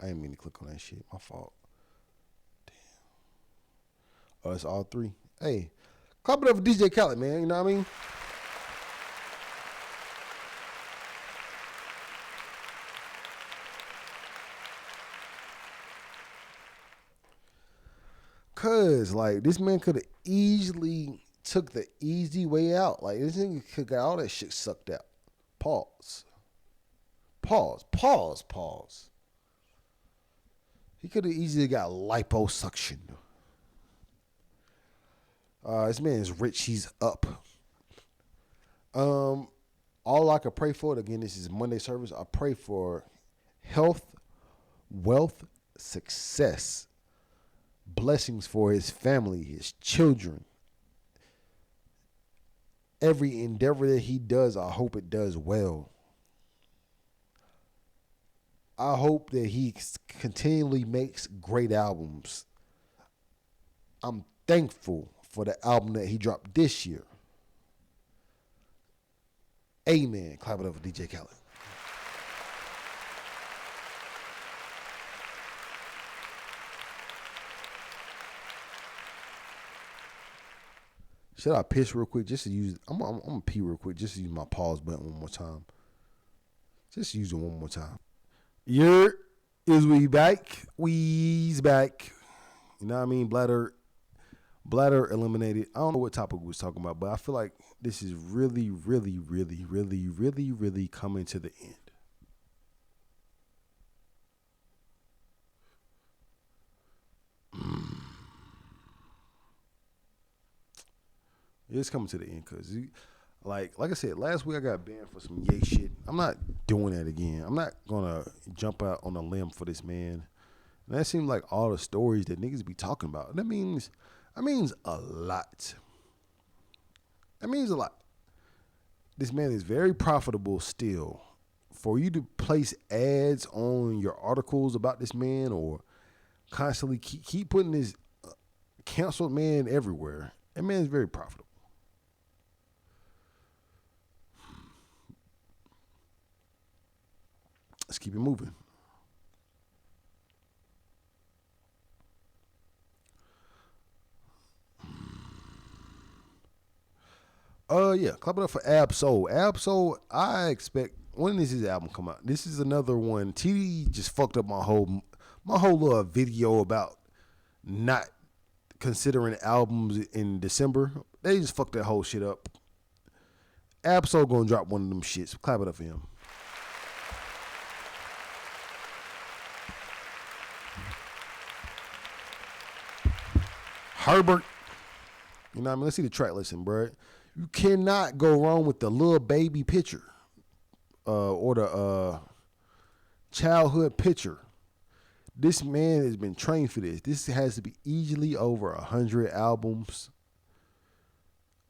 I didn't mean to click on that shit. My fault. Damn. Oh, it's all 3. Hey, clap it up for DJ Khaled, man. You know what I mean? Cause like this man could have easily took the easy way out. Like this nigga could got all that shit sucked out. Pause. He could have easily got liposuction. This man is rich. He's up. All I could pray for, again, this is Monday service. I pray for health, wealth, success, blessings for his family, his children. Every endeavor that he does, I hope it does well. I hope that he continually makes great albums. I'm thankful for the album that he dropped this year. Amen. Clap it up for DJ Khaled. Should I piss real quick? Just to use, I'm gonna pee real quick. Just to use my pause button one more time. Just use it one more time. We back. We's back. You know what I mean? Bladder eliminated. I don't know what topic we was talking about, but I feel like this is really, really, really, really, really, really coming to the end. It's coming to the end because, like I said, last week I got banned for some yay shit. I'm not doing that again. I'm not gonna jump out on a limb for this man. And that seems like all the stories that niggas be talking about. That means a lot. That means a lot. This man is very profitable still. For you to place ads on your articles about this man or constantly keep putting this canceled man everywhere, that man is very profitable. Let's keep it moving. Yeah, clap it up for Ab-Soul. Ab-Soul, I expect, when does his album come out? This is another one. TD just fucked up my whole little video about not considering albums in December. They just fucked that whole shit up. Ab-Soul gonna drop one of them shits. Clap it up for him. Herbert. You know what I mean? Let's see the track listing, bro. You cannot go wrong with the Lil Baby picture. Or the childhood picture. This man has been trained for this. This has to be easily over 100 albums.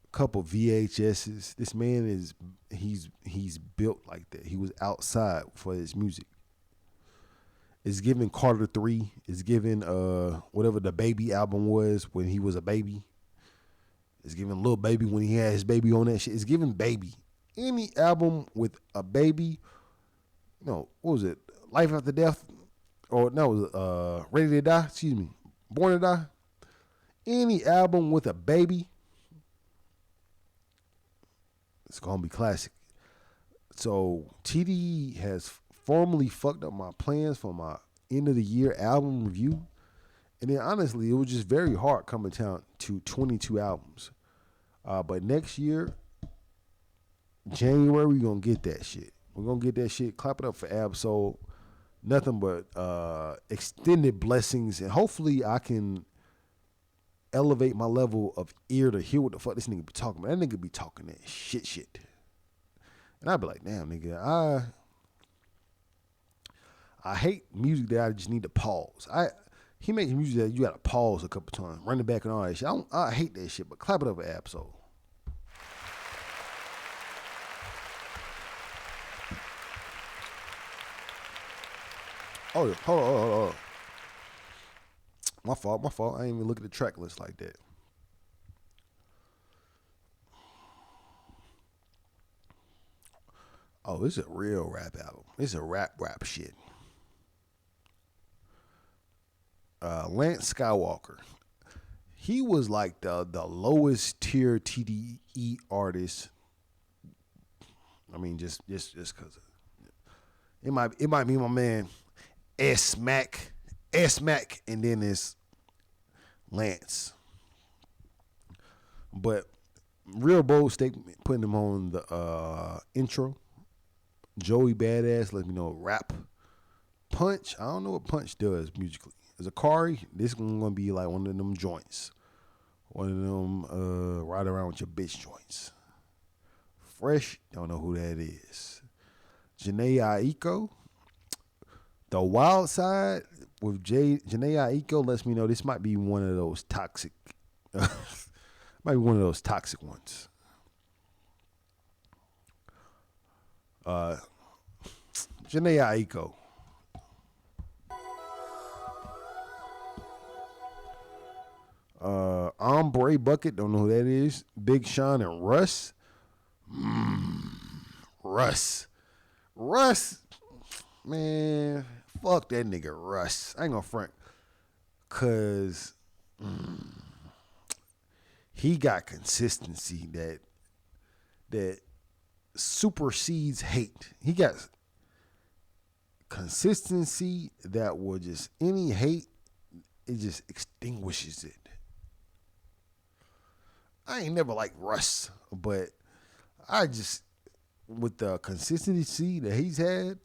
A couple VHSs. This man he's built like that. He was outside for his music. It's giving Carter 3. It's giving whatever the Baby album was when he was a baby. It's giving Lil Baby when he had his baby on that shit. It's giving Baby. Any album with a baby, what was it? Life After Death? Or no, it was Ready to Die, excuse me. Born to Die. Any album with a baby, it's gonna be classic. So TD has formally fucked up my plans for my end of the year album review. And then honestly, it was just very hard coming down to 22 albums. But next year, January, we're going to get that shit. We're going to get that shit. Clap it up for Ab-Soul. Nothing but extended blessings. And hopefully I can elevate my level of ear to hear what the fuck this nigga be talking about. That nigga be talking that shit. And I'd be like, damn, nigga, I hate music that I just need to pause. He makes music that you got to pause a couple times, run it back and all that shit. I hate that shit, but clap it up for Ab-Soul. Oh, yeah. Hold on. My fault. I ain't even look at the track list like that. Oh, this is a real rap album. This is a rap shit. Lance Skywalker. He was like the lowest tier TDE artist. I mean, just because it might be my man S Mac, and then it's Lance. But real bold statement, putting him on the intro. Joey Badass, let me know rap. Punch, I don't know what Punch does musically. Zakari, this is gonna be like one of them joints. One of them ride around with your bitch joints. Fresh, don't know who that is. Janae Aiko, The Wild Side with Janae Aiko lets me know this might be one of those toxic, might be one of those toxic ones. Janae Aiko. Ombre Bucket, don't know who that is. Big Sean and Russ. Russ, man, fuck that nigga Russ. I ain't gonna front, cause he got consistency that supersedes hate. He got consistency that will just any hate, it just extinguishes it. I ain't never liked Russ, but I just, with the consistency that he's had,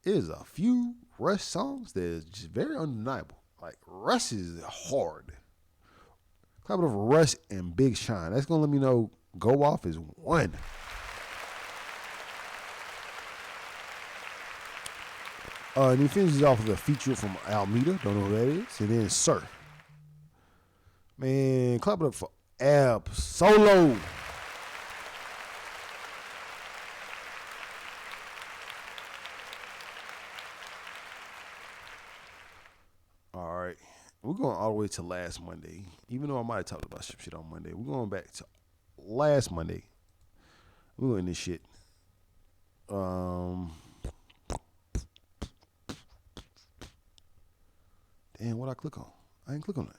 there's a few Russ songs that is just very undeniable. Like, Russ is hard. Clap it over Russ and Big Sean. That's going to let me know Go Off is one. And he finishes off with a feature from Almeida. Don't know who that is. And then Sir. Man, clap it up for Ab Solo. All right. We're going all the way to last Monday. Even though I might have talked about some shit on Monday, we're going back to last Monday. We're doing this shit. Damn, what I click on? I ain't click on that.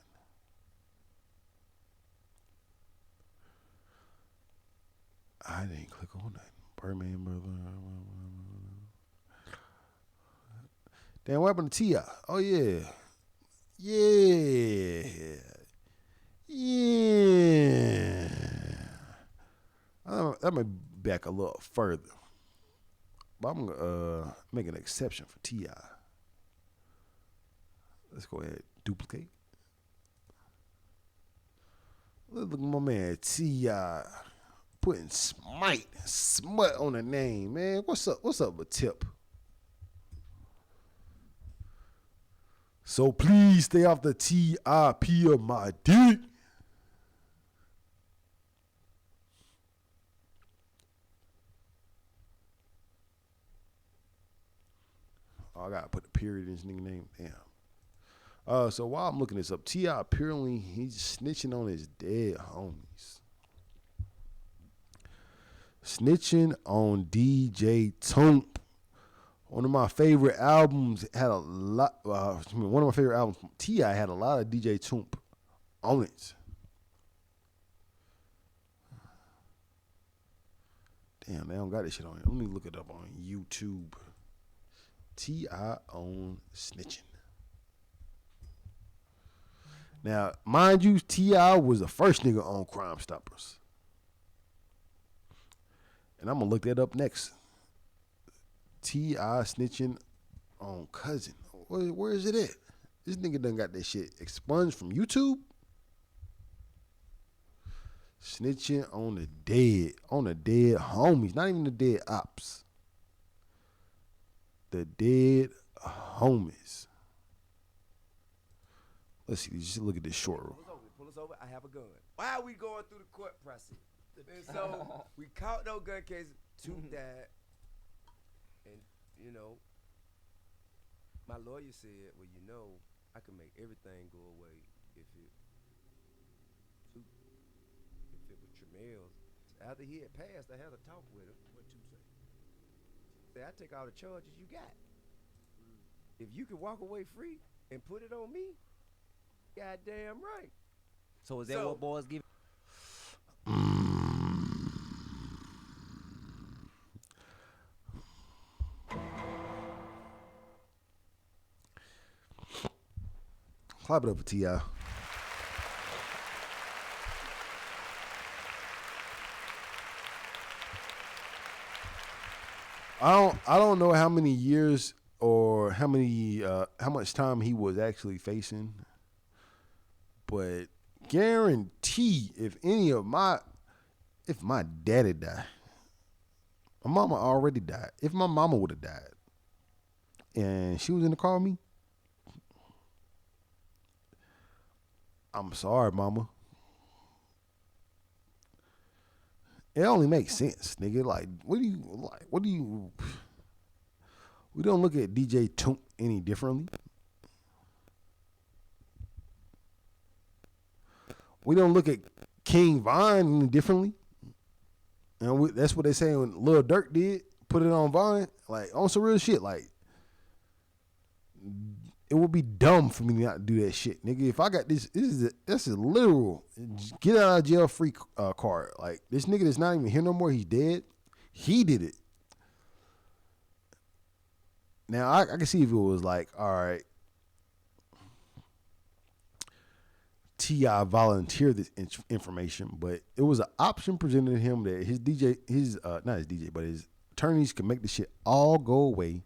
I didn't click on that. Birdman brother. Damn, what happened to T.I.? Oh, yeah. Yeah. I'm going to back a little further. But I'm going to make an exception for T.I. Let's go ahead and duplicate. Look at my man T.I. putting smut on the name, man. What's up with Tip? So please stay off the TIP of my dick. Oh, I gotta put the period in his nigga name. Damn. So while I'm looking this up, T.I. apparently he's snitching on his dead homies. Snitching on DJ Toomp. One of my favorite albums had a lot. One of my favorite albums from T.I. had a lot of DJ Toomp on it. Damn, they don't got this shit on here. Let me look it up on YouTube. T.I. on snitching. Now, mind you, T.I. was the first nigga on Crime Stoppers. And I'm going to look that up next. T.I. snitching on Cousin. Where is it at? This nigga done got that shit expunged from YouTube. Snitching on the dead homies. Not even the dead ops. The dead homies. Let's see. Just look at this short. Pull us over. I have a gun. Why are we going through the court process? And so we caught no gun cases. Toomp died. And, you know, my lawyer said, well, you know, I can make everything go away if it was Tramel's. After he had passed, I had a talk with him. What you say? Say, I take all the charges you got. If you can walk away free and put it on me, goddamn right. So is that what boys give? Clap it up for T.I. I don't know how many years or how much time he was actually facing, but guarantee if my daddy died, my mama already died. If my mama would have died, and she was in the car with me, I'm sorry, mama. It only makes sense, nigga. Like, what do you? We don't look at DJ Toomp any differently. We don't look at King Von any differently. And that's what they say when Lil Durk did, put it on Vine, like on some real shit. Like, it would be dumb for me not to do that shit, nigga. If I got that's a literal get out of jail free card. Like, this nigga that's not even here no more, he's dead. He did it. Now I can see if it was like, all right, T.I. volunteered this information, but it was an option presented to him that not his DJ, but his attorneys could make the shit all go away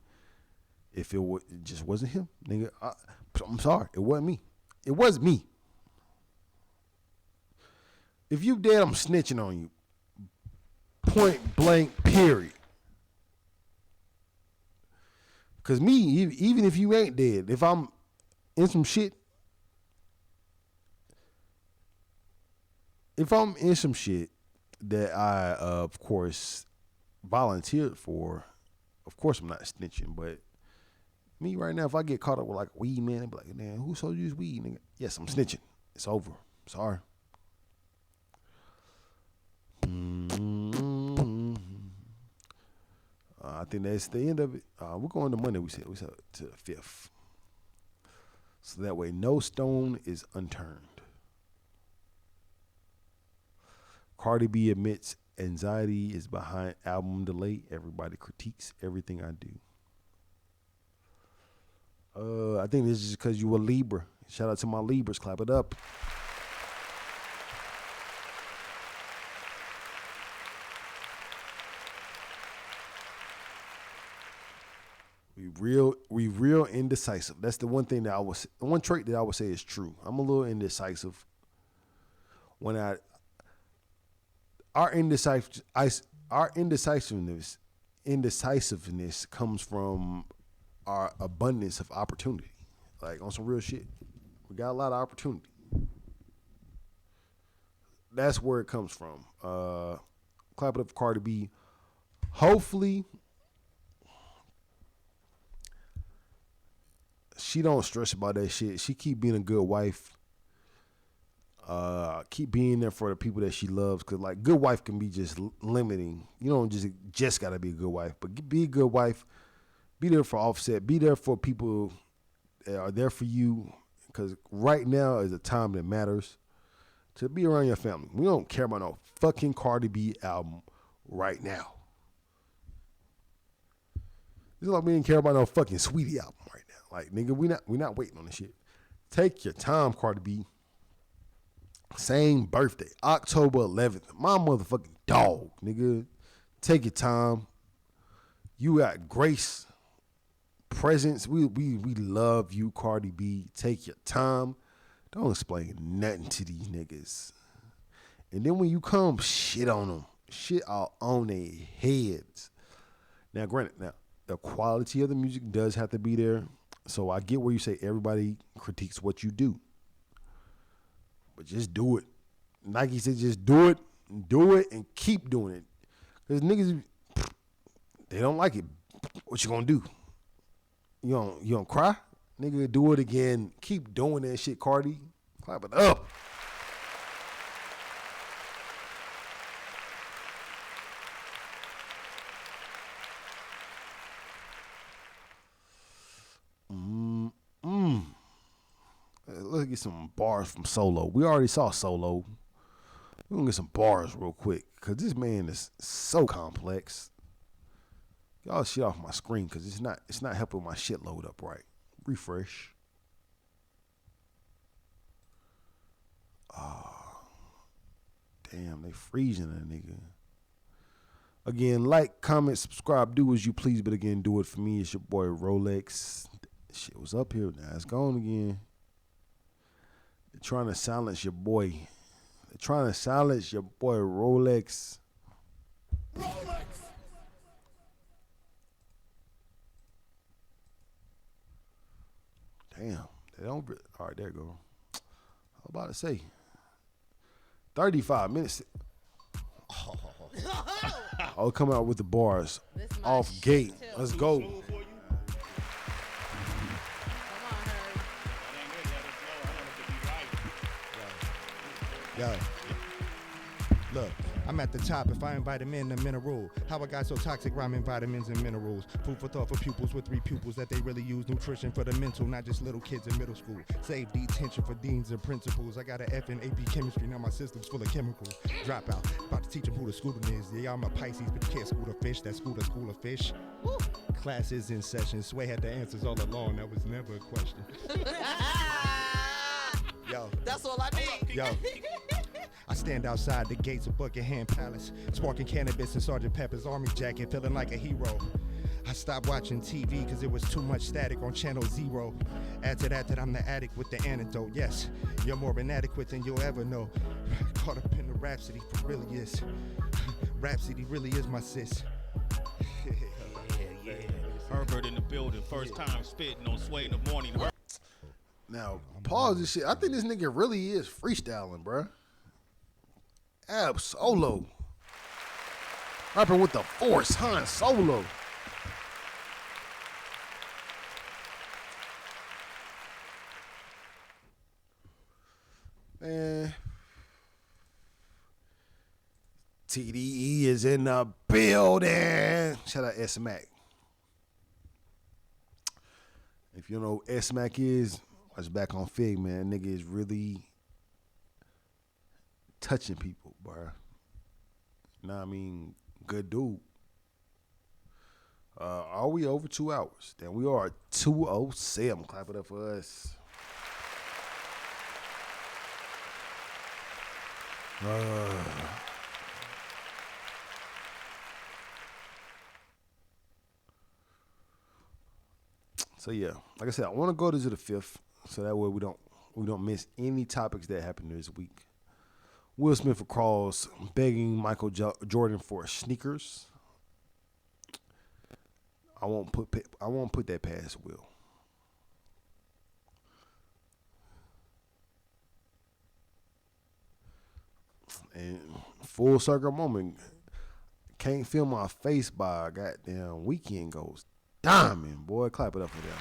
if it just wasn't him, nigga. I'm sorry, it wasn't me. It was me. If you dead, I'm snitching on you. Point blank, period. Cause me, even if you ain't dead, if I'm in some shit, that I, of course, volunteered for, of course I'm not snitching. But me right now, if I get caught up with like a weed man, I'd be like, man, who sold you this weed, nigga? Yes, I'm snitching. It's over. Sorry. I think that's the end of it. We're going to Monday. We said to the 5th, so that way no stone is unturned. Cardi B admits anxiety is behind album delay. Everybody critiques everything I do. I think this is because you a Libra. Shout out to my Libras. Clap it up. We real indecisive. That's the one thing that one trait that I would say is true. I'm a little indecisive. Our indecisiveness comes from our abundance of opportunity. Like, on some real shit, we got a lot of opportunity. That's where it comes from. Clap it up for Cardi B. Hopefully, she don't stress about that shit. She keep being a good wife. Keep being there for the people that she loves. Cause like, good wife can be just limiting. You don't just gotta be a good wife, but be a good wife. Be there for Offset. Be there for people that are there for you. Cause right now is a time that matters to be around your family. We don't care about no fucking Cardi B album right now. It's like we didn't care about no fucking Sweetie album right now. Like, nigga, we not waiting on this shit. Take your time, Cardi B. Same birthday, October 11th. My motherfucking dog, nigga. Take your time. You got grace, presence. We love you, Cardi B. Take your time. Don't explain nothing to these niggas. And then when you come, shit on them. Shit all on their heads. Now, granted, the quality of the music does have to be there. So I get where you say everybody critiques what you do. But just do it. Nike said just do it, and keep doing it. Because niggas, they don't like it. What you gonna do? You gonna cry? Nigga, do it again. Keep doing that shit, Cardi. Clap it up. Let's get some bars from Solo. We already saw Solo. We're gonna get some bars real quick, cause this man is so complex. Y'all shit off my screen, cause it's not helping my shit load up right. Refresh. Oh, damn, they freezing a nigga. Again, like, comment, subscribe, do as you please, but again, do it for me. It's your boy Rolex. Shit was up here, now it's gone again. They're trying to silence your boy. They're trying to silence your boy Rolex. Damn, they don't. All right, there you go. I was about to say 35 minutes. I'll come out with the bars off gate. Let's go. Yo, look, I'm at the top. If I ain't vitamin and mineral, how I got so toxic, rhyming vitamins and minerals. Food for thought for pupils with 3 pupils that they really use. Nutrition for the mental, not just little kids in middle school. Save detention for deans and principals. I got an F in AP chemistry, now my system's full of chemicals. Dropout, about to teach them who the student is. Yeah, I'm a Pisces, but you can't school the fish. That school of fish. Woo. Class is in session. Sway had the answers all along. That was never a question. Yo. That's all I need. Yo. I stand outside the gates of Buckingham Palace, sparking cannabis in Sergeant Pepper's army jacket, feeling like a hero. I stopped watching TV because there was too much static on Channel Zero. Add to that I'm the addict with the antidote. Yes, you're more inadequate than you'll ever know. Caught up in the Rhapsody for really is. Rhapsody really is my sis. Yeah. Herbert in the building, first time spitting on Sway in the morning. Now, pause this shit. I think this nigga really is freestyling, bruh. Ab Solo. Rapping with the force, Han Solo. Man. TDE is in the building. Shout out S-Mac. If you know who S-Mac is, watch back on Fig, man. Nigga is really touching people, bro. You know what I mean? Good dude. Are we over 2 hours? Then we are 2:07. Clap it up for us. So yeah, like I said, I want to go to the 5th, so that way we don't miss any topics that happened this week. Will Smith across begging Michael Jordan for sneakers. I won't put that past Will. And full circle moment. Can't feel my face by a goddamn Weekend goes diamond, boy. Clap it up for them.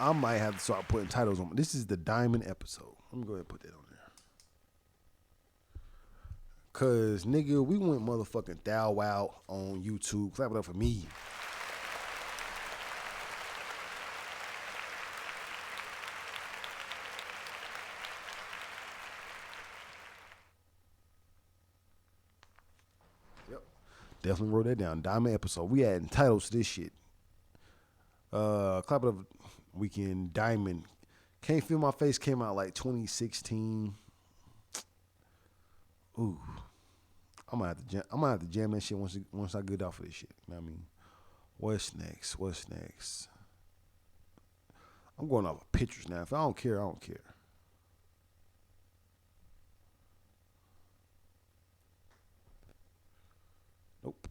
I might have to start putting titles on. This is the Diamond episode. Let me go ahead and put that on there. Cause nigga, we went motherfucking Thou Wow on YouTube. Clap it up for me. Yep. Definitely wrote that down. Diamond episode. We adding titles to this shit. Clap it up. Weekend Diamond. Can't Feel My Face came out like 2016. Ooh, I'm gonna have to jam that shit once I get off of this shit. You know what I mean? What's next? I'm going off of pictures now. If I don't care, I don't care. Nope.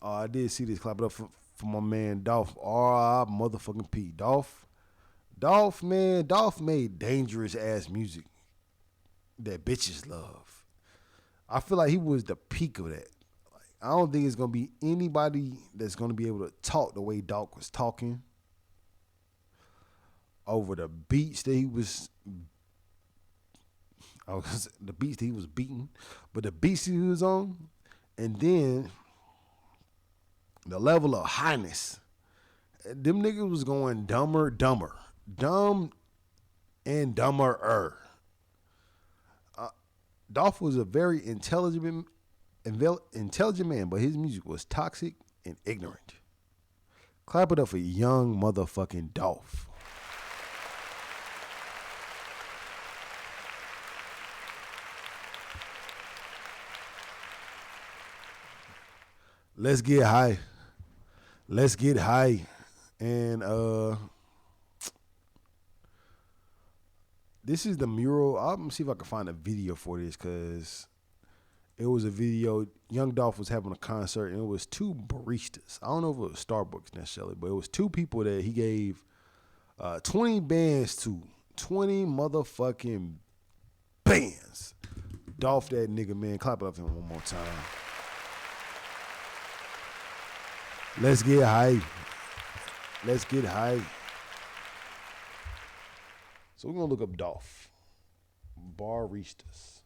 Oh, I did see this. Clap it up for my man Dolph. R.I. motherfucking P. Dolph, man. Dolph made dangerous ass music that bitches love. I feel like he was the peak of that. Like, I don't think it's gonna be anybody that's gonna be able to talk the way Dolph was talking over the beats that he was. The beats that he was beating, but the beats he was on, and then the level of highness. Them niggas was going dumb and dumberer. Dolph was a very intelligent man, but his music was toxic and ignorant. Clap it up for young motherfucking Dolph. Let's get high. Let's get high. And this is the mural. I'm gonna see if I can find a video for this because it was a video. Young Dolph was having a concert and it was two baristas. I don't know if it was Starbucks necessarily, but it was two people that he gave 20 bands to. 20 motherfucking bands. Dolph that nigga, man. Clap it up for him one more time. Let's get high. Let's get high. So we're going to look up Dolph. Baristas.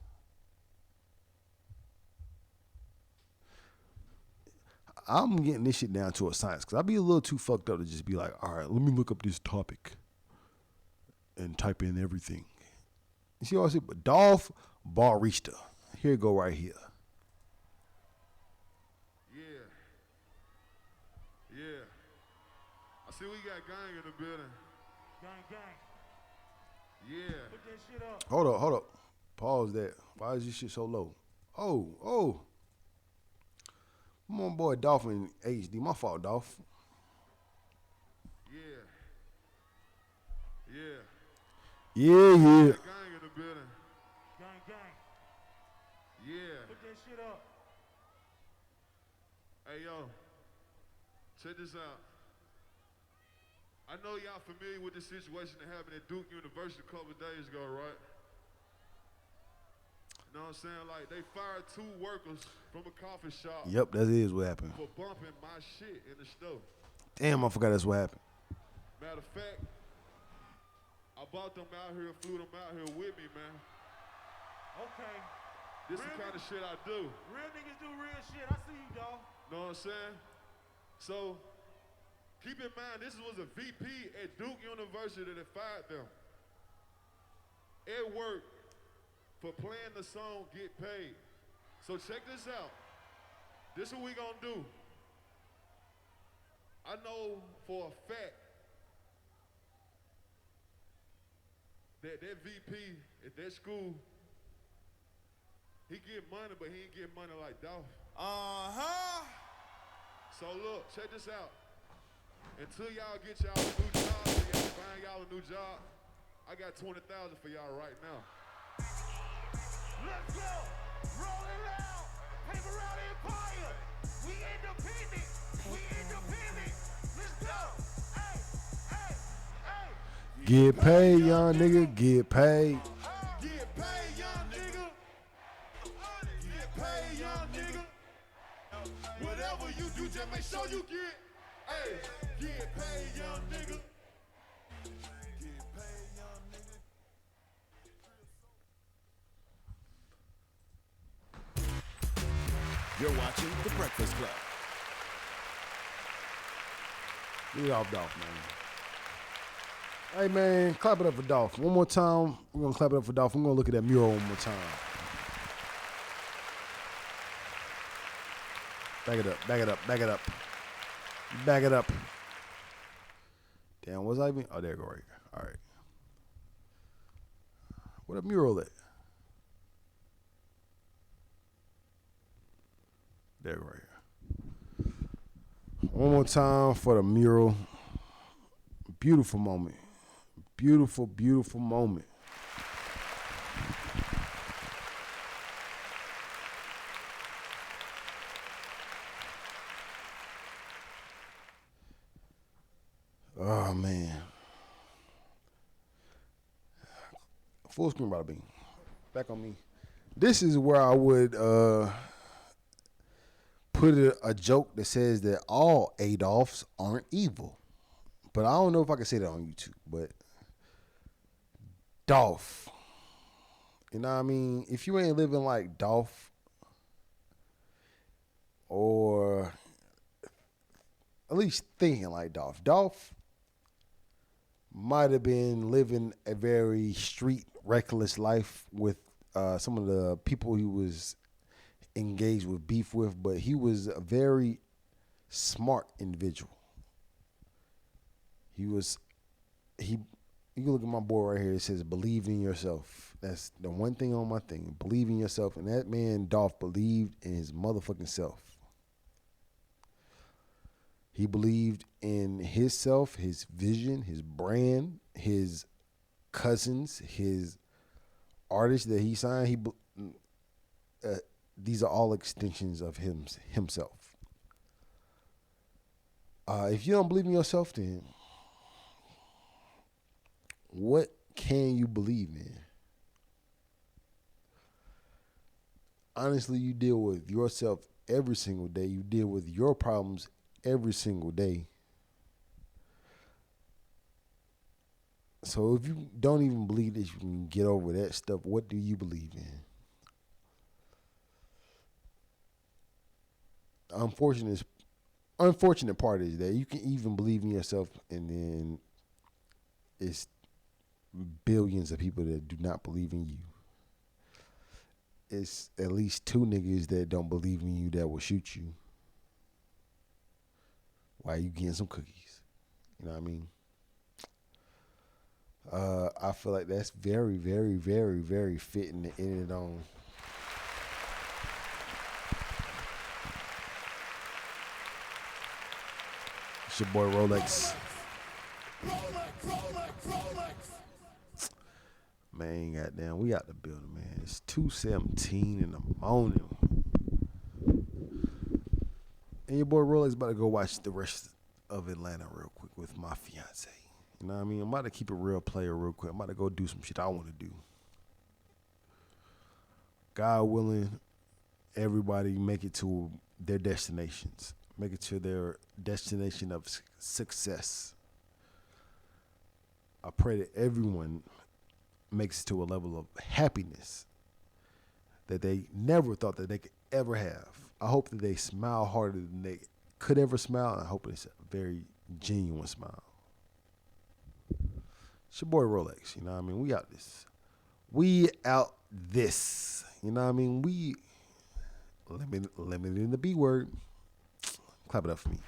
I'm getting this shit down to a science because I'd be a little too fucked up to just be like, all right, let me look up this topic and type in everything. You see what I said? But Dolph Barista. Here you go right here. Yeah. I see we got gang in the building. Gang. Yeah. Put that shit up. Hold up. Pause that. Why is this shit so low? Oh. Come on, boy, Dolph in HD. My fault, Dolph. Yeah. Gang in the building. Gang. Yeah. Put that shit up. Hey, yo. Check this out. I know y'all familiar with the situation that happened at Duke University a couple of days ago, right? You know what I'm saying? Like, they fired 2 workers from a coffee shop. Yep, that is what happened. For bumping my shit in the store. Damn, I forgot that's what happened. Matter of fact, I brought them out here, flew them out here with me, man. Okay. This is the kind of shit I do. Real niggas do real shit. I see you, dog. Know what I'm saying? So, keep in mind, this was a VP at Duke University that fired them. It worked for playing the song Get Paid. So check this out. This is what we gonna do. I know for a fact that VP at that school, he get money, but he ain't get money like Dolph. So look, check this out. Until y'all get y'all a new job, till y'all find y'all a new job, I got 20,000 for y'all right now. Let's go! Rolling loud! Paper Route Empire! We independent! Let's go! Hey! Get paid, young nigga. Get paid. Get paid, young nigga. Get paid, young nigga. Whatever you do, just make sure you get. Hey, get paid, young nigga. Get paid, young nigga. You're watching The Breakfast Club. Get off Dolph, man. Hey, man, clap it up for Dolph. One more time. We're going to clap it up for Dolph. I'm going to look at that mural one more time. Back it up. Back it up. Damn, was I even? Oh, there you go right here. All right. What a mural at? There you go right here. One more time for the mural. Beautiful moment. Beautiful moment. Oh, man. Full screen, bada bing. Back on me. This is where I would put a joke that says that all Adolphs aren't evil. But I don't know if I can say that on YouTube. But Dolph. You know what I mean? If you ain't living like Dolph, or at least thinking like Dolph. Dolph might have been living a very street, reckless life with some of the people he was engaged with beef with, but he was a very smart individual. You can look at my board right here. It says, believe in yourself. That's the one thing on my thing. Believe in yourself. And that man, Dolph, believed in his motherfucking self. He believed in himself, his vision, his brand, his cousins, his artists that he signed. These are all extensions of himself. If you don't believe in yourself, then what can you believe in? Honestly, you deal with yourself every single day. You deal with your problems every single day. So if you don't even believe that you can get over that stuff, what do you believe in? Unfortunate part is that you can even believe in yourself, and then it's billions of people that do not believe in you. It's at least 2 niggas that don't believe in you that will shoot you while you getting some cookies. You know what I mean? I feel like that's very, very, very, very fitting to end it on. It's your boy Rolex. Man, goddamn, we out the building, man. It's 2:17 in the morning. And your boy Rolex about to go watch the rest of Atlanta real quick with my fiance. You know what I mean? I'm about to keep it real player real quick. I'm about to go do some shit I want to do. God willing, everybody make it to their destinations. Make it to their destination of success. I pray that everyone makes it to a level of happiness that they never thought that they could ever have. I hope that they smile harder than they could ever smile, and I hope it's a very genuine smile. It's your boy Rolex, you know what I mean? We out this. You know what I mean? Limited in the B word. Clap it up for me.